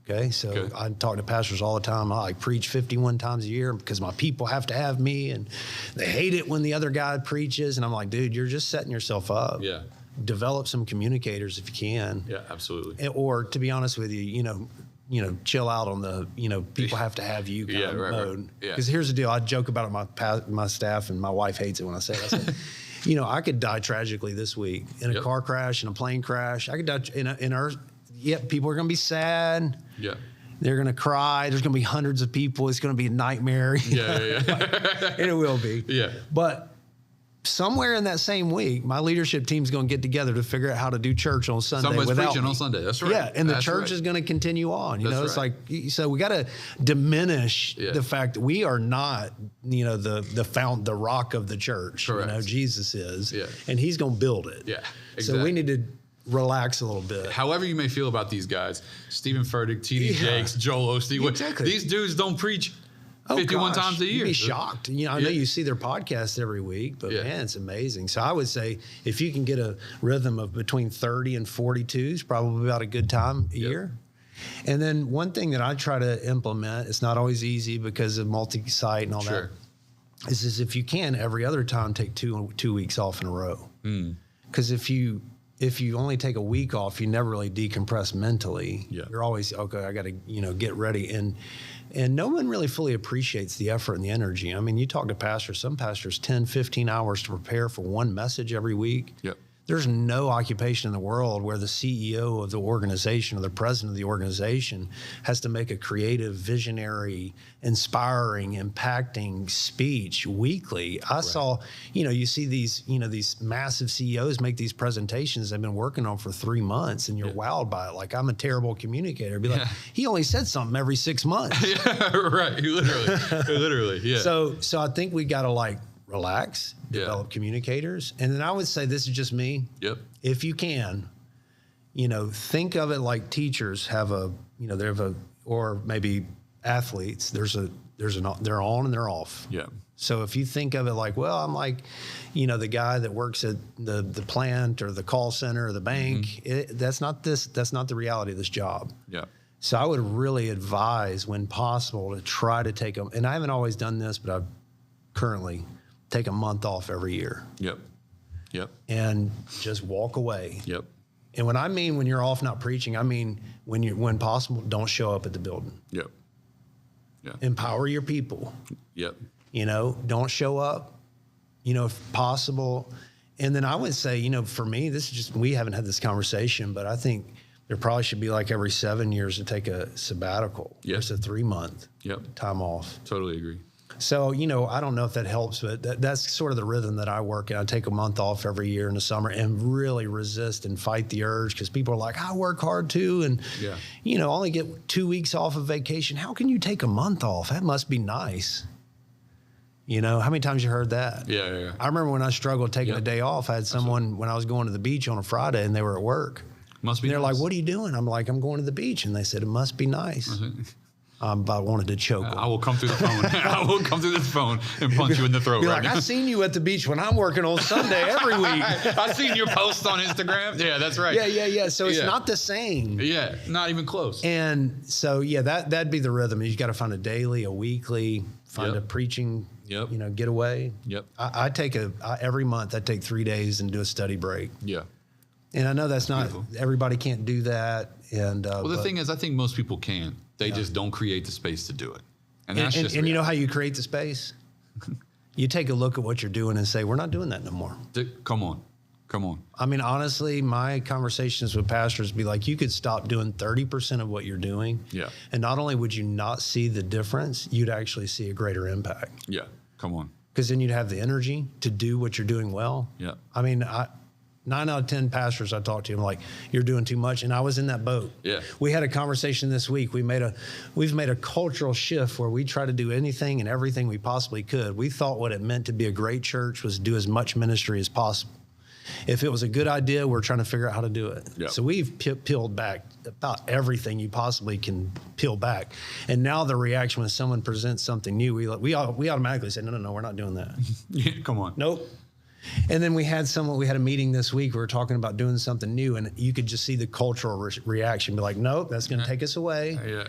S2: Okay, so I talk to pastors all the time. I preach 51 times a year because my people have to have me, and they hate it when the other guy preaches. And I'm like, dude, you're just setting yourself up.
S1: Yeah.
S2: Develop some communicators if you can.
S1: Yeah, absolutely.
S2: Or to be honest with you, chill out on the, people have to have you kind of mode. Because here's the deal. I joke about it with my staff, and my wife hates it when I say it. I say, I could die tragically this week in a car crash, in a plane crash. I could die people are going to be sad.
S1: Yeah.
S2: They're going to cry. There's going to be hundreds of people. It's going to be a nightmare.
S1: Yeah.
S2: And it will be.
S1: Yeah.
S2: But somewhere in that same week, my leadership team's going to get together to figure out how to do church on Sunday.
S1: Somebody's preaching on Sunday. That's right.
S2: Yeah, and the church is going to continue on. It's like, so we got to diminish the fact that we are not, the rock of the church.
S1: Correct.
S2: Jesus is,
S1: and
S2: he's going to build it.
S1: Yeah, exactly.
S2: So we need to relax a little bit.
S1: However you may feel about these guys, Stephen Furtick, T.D. Jakes, Joel Osteen,
S2: exactly.
S1: These dudes don't preach 51 times a year.
S2: You'd be shocked. I know you see their podcasts every week, but man, it's amazing. So I would say if you can get a rhythm of between 30 and 42 is probably about a good time a year. And then one thing that I try to implement, it's not always easy because of multi-site and all that, is if you can, every other time take two weeks off in a row. Because if you only take a week off, you never really decompress mentally.
S1: Yeah.
S2: You're always, okay, I got to, get ready. And no one really fully appreciates the effort and the energy. I mean, you talk to pastors, some pastors 10, 15 hours to prepare for one message every week.
S1: Yep.
S2: There's no occupation in the world where the CEO of the organization or the president of the organization has to make a creative, visionary, inspiring, impacting speech weekly. I saw, you see these massive CEOs make these presentations they've been working on for 3 months, and you're wowed by it. Like, I'm a terrible communicator. Be like, he only said something every 6 months.
S1: Yeah, right. Literally. Yeah.
S2: So I think we got to relax, develop communicators. And then I would say, this is just me.
S1: Yep.
S2: If you can, think of it like teachers have or maybe athletes, they're on and they're off.
S1: Yeah.
S2: So if you think of it like, well, I'm like, the guy that works at the plant or the call center or the bank, that's not the reality of this job.
S1: Yeah.
S2: So I would really advise, when possible, to try to take and I haven't always done this, but I've currently take a month off every year.
S1: Yep.
S2: And just walk away.
S1: Yep.
S2: And when you're off not preaching, I mean when possible, don't show up at the building.
S1: Yep. Yeah.
S2: Empower your people.
S1: Yep.
S2: Don't show up, if possible. And then I would say, for me, this is just, we haven't had this conversation, but I think there probably should be every 7 years to take a sabbatical.
S1: Yep.
S2: Just a 3-month
S1: Yep.
S2: time off.
S1: Totally agree.
S2: So, I don't know if that helps, but that's sort of the rhythm that I work in. I take a month off every year in the summer and really resist and fight the urge, because people are like, I work hard too. And, only get 2 weeks off of vacation. How can you take a month off? That must be nice. How many times you heard that?
S1: Yeah.
S2: I remember when I struggled taking a day off, I had someone, when I was going to the beach on a Friday, and they were at work.
S1: Must be
S2: and they're
S1: nice.
S2: like, what are you doing? I'm like, I'm going to the beach. And they said, it must be nice. I wanted to choke them.
S1: I will come through the phone. I will come through this phone and punch you in the throat right now.
S2: I seen you at the beach when I'm working on Sunday every week.
S1: I seen your posts on Instagram. Yeah, that's right.
S2: Yeah. So it's not the same.
S1: Yeah, not even close.
S2: And so, that'd be the rhythm. You got to find a daily, a weekly, find a preaching, getaway.
S1: Yep.
S2: I take every month I take 3 days and do a study break.
S1: Yeah.
S2: And I know that's not, everybody can't do that. And
S1: the thing is, I think most people can. They just don't create the space to do it. And that's just
S2: you know how you create the space? You take a look at what you're doing and say, we're not doing that no more.
S1: Come on.
S2: I mean, honestly, my conversations with pastors be like, you could stop doing 30% of what you're doing.
S1: Yeah.
S2: And not only would you not see the difference, you'd actually see a greater impact.
S1: Yeah. Come on.
S2: Because then you'd have the energy to do what you're doing well.
S1: Yeah.
S2: I mean, 9 out of 10 pastors I talked to, I'm like, you're doing too much. And I was in that boat.
S1: Yeah.
S2: We had a conversation this week. We've made a cultural shift where we try to do anything and everything we possibly could. We thought what it meant to be a great church was do as much ministry as possible. If it was a good idea, we're trying to figure out how to do it. Yep. So we've peeled back about everything you possibly can peel back. And now the reaction when someone presents something new, we automatically say, no, we're not doing that.
S1: Yeah, come on.
S2: Nope. And then we had a meeting this week. We were talking about doing something new, and you could just see the cultural reaction. Be like, nope, that's going to take us away.
S1: Yeah.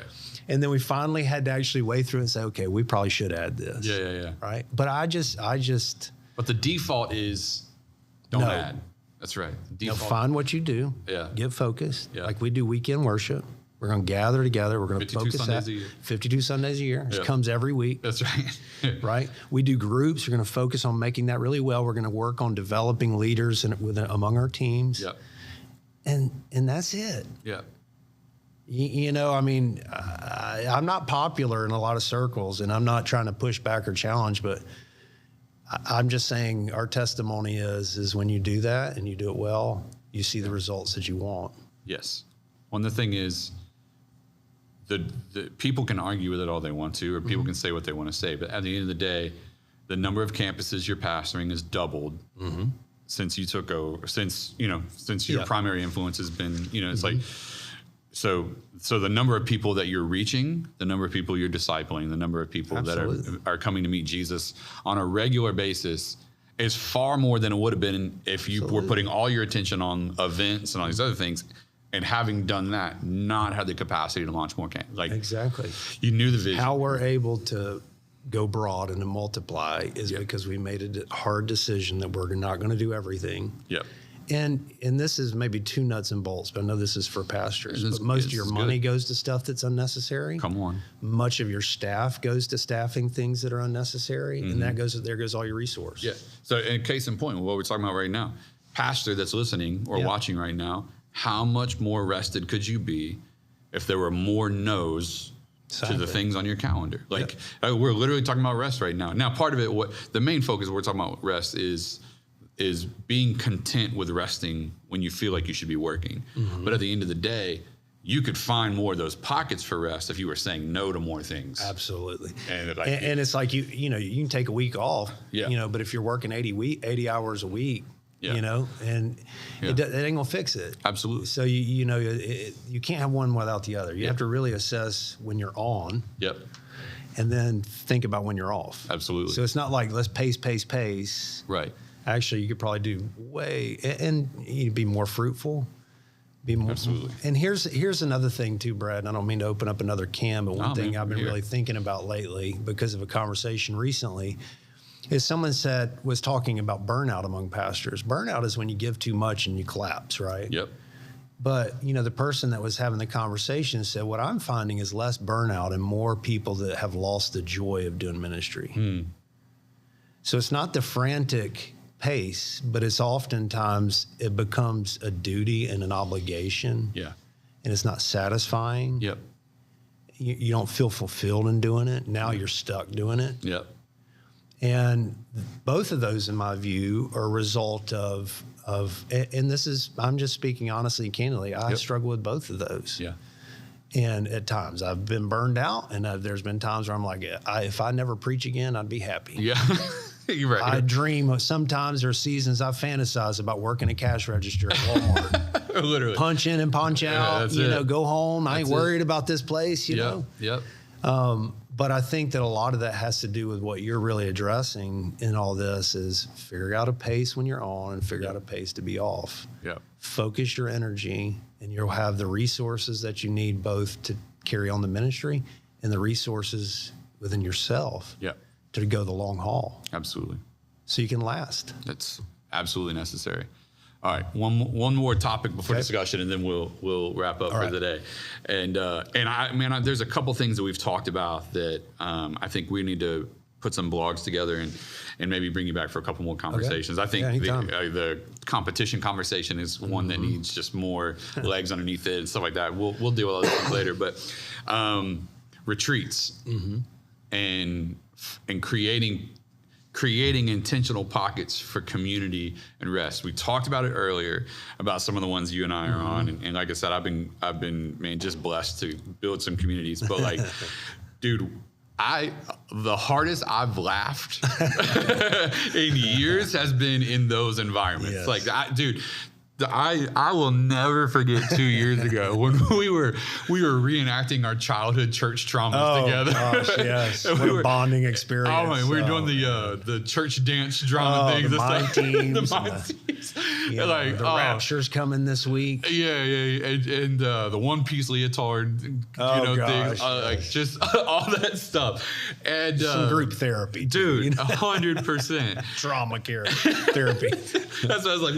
S2: And then we finally had to actually weigh through and say, okay, we probably should add this.
S1: Yeah.
S2: Right. But I just.
S1: But the default is don't add. That's right. Default.
S2: Find what you do.
S1: Yeah.
S2: Get focused.
S1: Yeah.
S2: Like we do weekend worship. We're going to gather together. We're going to focus 52 Sundays a year. It comes every week.
S1: That's right.
S2: Right? We do groups. We're going to focus on making that really well. We're going to work on developing leaders among our teams.
S1: Yep.
S2: And that's it.
S1: Yeah.
S2: I mean, I'm not popular in a lot of circles, and I'm not trying to push back or challenge, but I'm just saying our testimony is when you do that and you do it well, you see the results that you want.
S1: Yes. Well, the thing is, the people can argue with it all they want to, or people can say what they want to say. But at the end of the day, the number of campuses you're pastoring has doubled since you took over, since your primary influence has been, it's like, so the number of people that you're reaching, the number of people you're discipling, the number of people that are coming to meet Jesus on a regular basis is far more than it would have been if you were putting all your attention on events and all these other things. And having done that, not had the capacity to launch more camps. Like
S2: exactly,
S1: you knew the vision.
S2: How we're able to go broad and to multiply is because we made a hard decision that we're not going to do everything.
S1: Yep.
S2: And this is maybe too nuts and bolts, but I know this is for pastors. But most of your money goes to stuff that's unnecessary.
S1: Come on.
S2: Much of your staff goes to staffing things that are unnecessary, and there goes all your resource.
S1: Yeah. So, in case in point, what we're talking about right now, pastor that's listening or watching right now, how much more rested could you be if there were more no's to the things on your calendar? Like we're literally talking about rest right now. Now, part of it, what the main focus we're talking about rest is being content with resting when you feel like you should be working. But at the end of the day, you could find more of those pockets for rest if you were saying no to more things.
S2: Absolutely.
S1: And
S2: it's like you can take a week off. But if you're working 80 hours a week, and it ain't gonna fix it.
S1: Absolutely.
S2: So you can't have one without the other. You have to really assess when you're on.
S1: Yep.
S2: And then think about when you're off.
S1: Absolutely.
S2: So it's not like let's pace.
S1: Right.
S2: Actually, you could probably do and you'd be more fruitful.
S1: Absolutely.
S2: And here's another thing too, Brad. And I don't mean to open up another can, but one thing I've been really thinking about lately because of a conversation recently is someone was talking about burnout among pastors. Burnout is when you give too much and you collapse, right?
S1: Yep.
S2: But, the person that was having the conversation said, what I'm finding is less burnout and more people that have lost the joy of doing ministry. So it's not the frantic pace, but it's oftentimes it becomes a duty and an obligation.
S1: Yeah.
S2: And it's not satisfying.
S1: Yep.
S2: You don't feel fulfilled in doing it. Now you're stuck doing it.
S1: Yep.
S2: And both of those, in my view, are a result of and this is, I'm just speaking honestly and candidly, I struggle with both of those.
S1: Yeah.
S2: And at times I've been burned out, and there's been times where I'm like, if I never preach again, I'd be happy.
S1: Yeah. You're right.
S2: I dream of, sometimes there are seasons I fantasize about working a cash register at Walmart.
S1: Literally.
S2: Punch in and punch out, go home. I ain't worried about this place, you know?
S1: Yep.
S2: But I think that a lot of that has to do with what you're really addressing in all this is figure out a pace when you're on and figure out a pace to be off.
S1: Yep.
S2: Focus your energy, and you'll have the resources that you need both to carry on the ministry and the resources within yourself to go the long haul.
S1: Absolutely.
S2: So you can last.
S1: That's absolutely necessary. All right, one more topic before discussion, and then we'll wrap up for the day. And there's a couple things that we've talked about that I think we need to put some blogs together and maybe bring you back for a couple more conversations. I think the competition conversation is one that needs just more legs underneath it and stuff like that. We'll deal with all those things later, but retreats and creating intentional pockets for community and rest. We talked about it earlier about some of the ones you and I are on, and like I said, I've been just blessed to build some communities. But like, dude, the hardest I've laughed in years has been in those environments. Yes. Like, I will never forget 2 years ago when we were reenacting our childhood church traumas together.
S2: Gosh, yes. What a bonding experience.
S1: Oh man, we were doing the church dance drama things.
S2: The mind teams.
S1: The mind teams.
S2: The Rapture's coming this week.
S1: Yeah. And the One Piece leotard, things, like just all that stuff. And
S2: some group therapy,
S1: dude, 100%
S2: trauma care therapy.
S1: That's what I was like.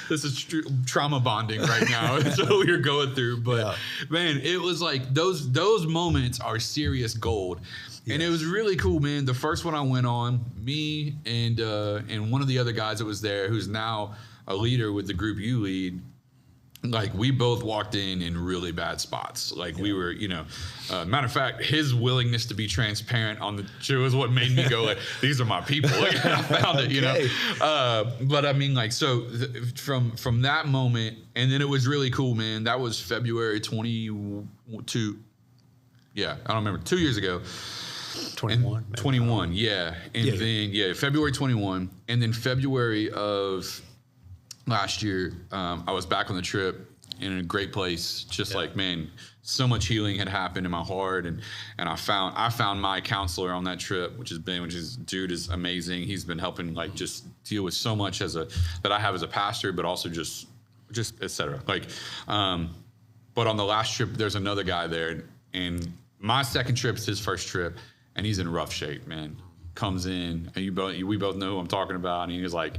S1: This is trauma bonding right now. That's what we were going through. But man, it was like those moments are serious gold. Yes. And it was really cool, man. The first one I went on, me and one of the other guys that was there, who's now a leader with the group you lead, like we both walked in really bad spots. Like we were, matter of fact, his willingness to be transparent on the show is what made me go like, these are my people. Like, I found it, but I mean, like, so from that moment, and then it was really cool, man. That was February 22. Yeah, I don't remember. 2 years ago.
S2: 21.
S1: 21, yeah. And then, February 21. And then February of last year, I was back on the trip in a great place. Just like, man, so much healing had happened in my heart, and I found my counselor on that trip, which dude is amazing. He's been helping like just deal with so much that I have as a pastor, but also just et cetera. Like, but on the last trip, there's another guy there, and my second trip is his first trip. and he's in rough shape, man. Comes in, and we both know who I'm talking about, and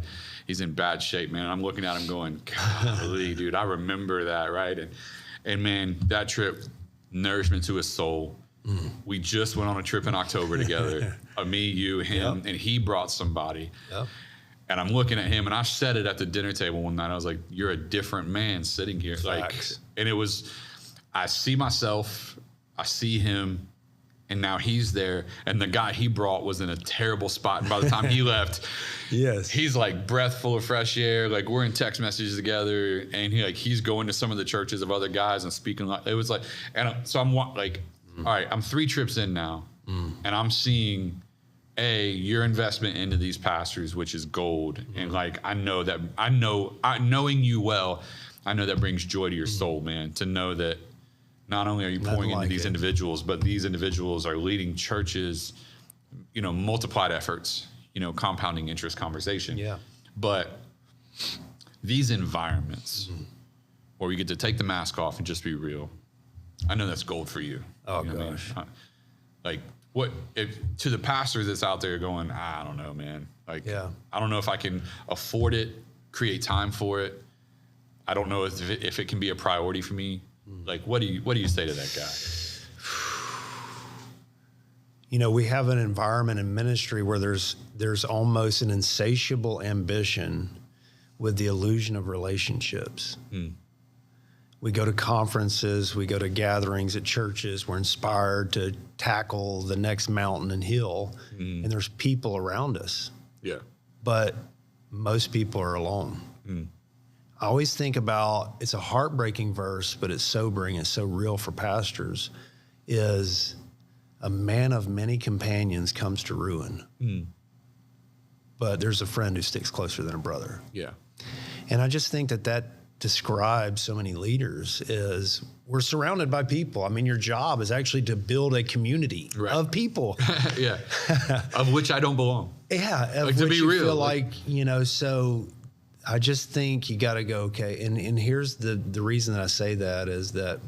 S1: he's in bad shape, man. I'm looking at him going, golly, dude, I remember that, right? And man, that trip, nourishment to his soul. We just went on a trip in October together, me, you, him, and he brought somebody. Yep. And I'm looking at him, and I said it at the dinner table one night. I was like, "You're a different man sitting here."
S2: Facts.
S1: And it was, I see myself, I see him. And now he's there, and the guy he brought was in a terrible spot. And by the time he left, he's like breath full of fresh air. Like we're in text messages together, and he's going to some of the churches of other guys and speaking. Like it was like, and so I'm like, all right, I'm 3 trips in now, and I'm seeing your investment into these pastors, which is gold. And like I know knowing you well, I know that brings joy to your soul, man. To know that. Not only are you pouring into these individuals, but these individuals are leading churches, multiplied efforts, compounding interest conversation. Yeah. But these environments where you get to take the mask off and just be real, I know that's gold for you.
S2: Oh, gosh.
S1: Like what if to the pastor that's out there going, I don't know, man. Like, I don't know if I can afford it, create time for it. I don't know if it can be a priority for me. Like, what do you say to that guy?
S2: We have an environment in ministry where there's almost an insatiable ambition with the illusion of relationships. We go to conferences, we go to gatherings at churches, we're inspired to tackle the next mountain and hill, and there's people around us. Yeah. But most people are alone. I always think about, it's a heartbreaking verse, but it's sobering, it's so real for pastors, is a man of many companions comes to ruin. But there's a friend who sticks closer than a brother. Yeah. And I just think that describes so many leaders is we're surrounded by people. I mean, your job is actually to build a community of people.
S1: Yeah. Of which I don't belong.
S2: Yeah. Of which to be real. Feel like, so I just think you got to go, okay. And here's the reason that I say that is that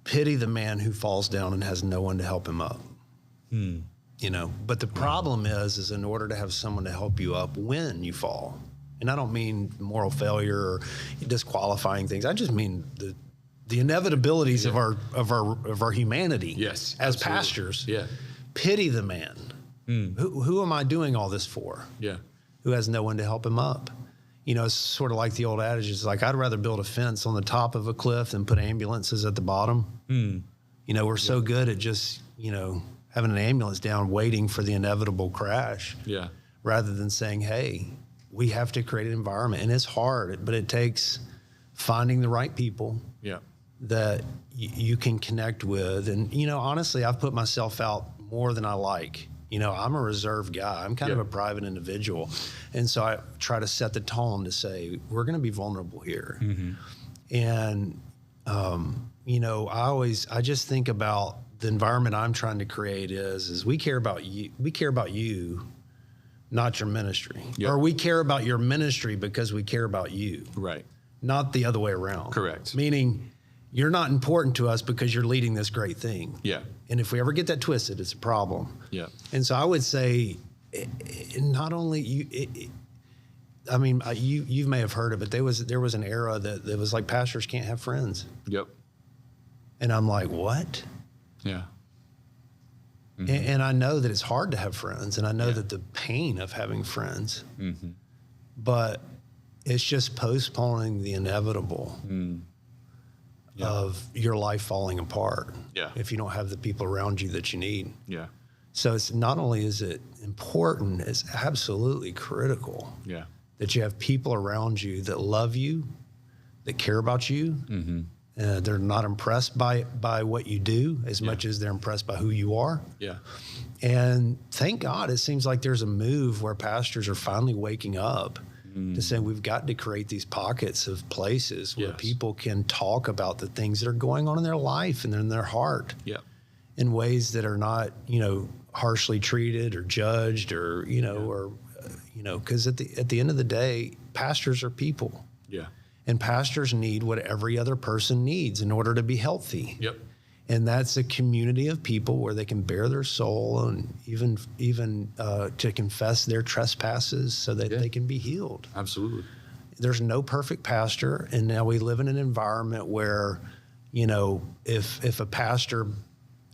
S2: pity the man who falls down and has no one to help him up. But the problem is in order to have someone to help you up when you fall, and I don't mean moral failure or disqualifying things. I just mean the inevitabilities of our humanity. Yes, as absolutely. Pastors. Yeah. Pity the man. Who am I doing all this for? Yeah. Who has no one to help him up. It's sort of like the old adage. It's like, I'd rather build a fence on the top of a cliff than put ambulances at the bottom. We're so good at just, having an ambulance down waiting for the inevitable crash. Yeah. Rather than saying, hey, we have to create an environment. And it's hard, but it takes finding the right people that you can connect with. And, honestly, I've put myself out more than I like. I'm a reserved guy. I'm kind of a private individual. And so I try to set the tone to say, we're going to be vulnerable here. And, I just think about the environment I'm trying to create is we care about you. We care about you, not your ministry. Or we care about your ministry because we care about you. Right. Not the other way around. Correct. Meaning you're not important to us because you're leading this great thing. Yeah. And if we ever get that twisted, it's a problem. Yeah. And so I would say, not only you, you may have heard of it. There was an era that was like pastors can't have friends. Yep. And I'm like, what? Yeah. And I know that it's hard to have friends, and I know that the pain of having friends, but it's just postponing the inevitable. Of your life falling apart if you don't have the people around you that you need. Yeah. So it's not only is it important, it's absolutely critical that you have people around you that love you, that care about you. They're not impressed by what you do as much as they're impressed by who you are. Yeah. And thank God it seems like there's a move where pastors are finally waking up to say we've got to create these pockets of places where people can talk about the things that are going on in their life and in their heart in ways that are not, harshly treated or judged or, because at the end of the day, pastors are people. Yeah. And pastors need what every other person needs in order to be healthy. Yep. And that's a community of people where they can bare their soul and even to confess their trespasses so that they can be healed.
S1: Absolutely.
S2: There's no perfect pastor. And now we live in an environment where, you know, if a pastor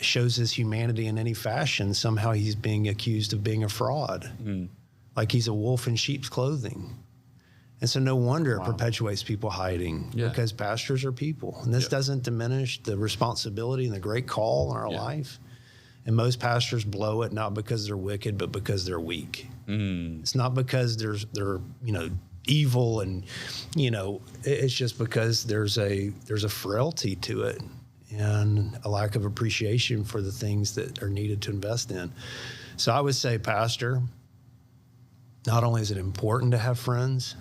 S2: shows his humanity in any fashion, somehow he's being accused of being a fraud, like he's a wolf in sheep's clothing. And so no wonder it perpetuates people hiding, because pastors are people. And this doesn't diminish the responsibility and the great call in our life. And most pastors blow it, not because they're wicked, but because they're weak. It's not because they're you know, evil, and you know, it's just because there's a frailty to it and a lack of appreciation for the things that are needed to invest in. So I would say, pastor, not only is it important to have friends,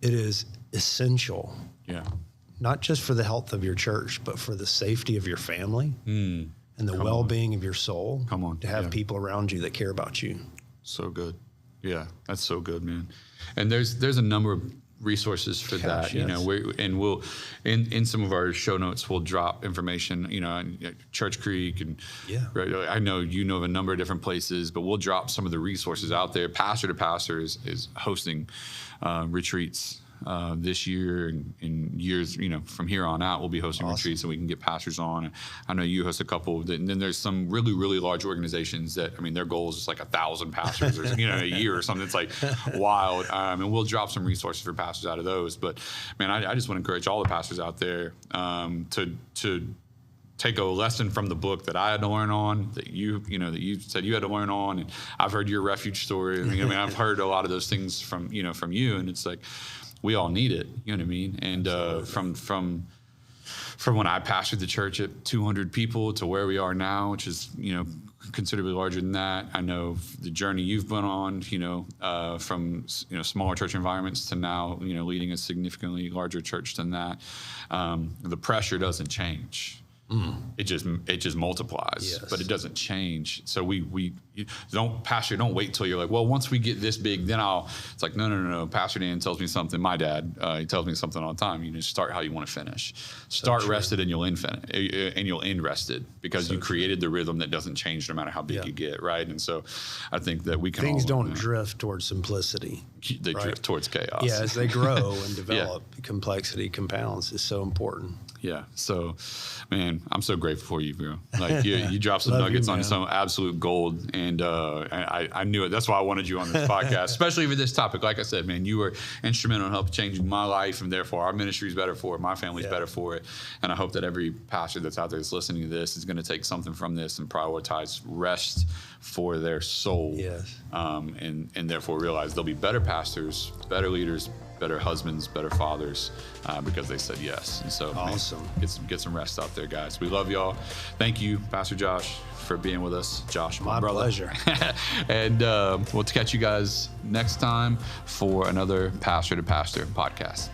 S2: it is essential, not just for the health of your church, but for the safety of your family and the well-being of your soul. To have people around you that care about you.
S1: So good. Yeah, that's so good, man. And there's a number of resources for that, you know, we'll in some of our show notes, we'll drop information, you know, Church Creek, and I know you know of a number of different places, but we'll drop some of the resources out there. Pastor to Pastor is hosting retreats this year, and in years, you know, from here on out, we'll be hosting retreats, and we can get pastors on. I know you host a couple, and then there's some really, really large organizations that, I mean, their goal is just like 1,000 pastors, or you know, a year or something. It's like wild, and we'll drop some resources for pastors out of those. But man, I just want to encourage all the pastors out there to take a lesson from the book that I had to learn on, that you said you had to learn on, and I've heard your refuge story. I mean, I've heard a lot of those things from you, and it's like, we all need it, you know what I mean? And from when I pastored the church at 200 people to where we are now, which is, you know, considerably larger than that. I know the journey you've been on, you know, from, you know, smaller church environments to now, you know, leading a significantly larger church than that. The pressure doesn't change. It just multiplies, but it doesn't change. So we don't wait till you're like, well, once we get this big, then it's like, no. Pastor Dan tells me something. My dad, he tells me something all the time. You just start how you want to finish. Start rested and you'll end rested, because you created the rhythm that doesn't change no matter how big you get. Right. And so I think that we can
S2: things don't drift towards simplicity.
S1: They drift towards chaos.
S2: Yeah. As they grow and develop, complexity compounds is so important.
S1: Yeah. So, man, I'm so grateful for you, bro. Like you dropped some nuggets on some absolute gold, and I knew it. That's why I wanted you on this podcast, especially for this topic. Like I said, man, you were instrumental in helping changing my life, and therefore our ministry is better for it. My family's better for it. And I hope that every pastor that's out there that's listening to this is going to take something from this and prioritize rest for their soul. And therefore realize they'll be better pastors, better leaders, better husbands, better fathers, because they said yes. And so
S2: awesome.
S1: Man, get some rest out there, guys. We love y'all. Thank you, Pastor Josh, for being with us. Josh, my brother.
S2: Pleasure.
S1: And we'll catch you guys next time for another Pastor to Pastor podcast.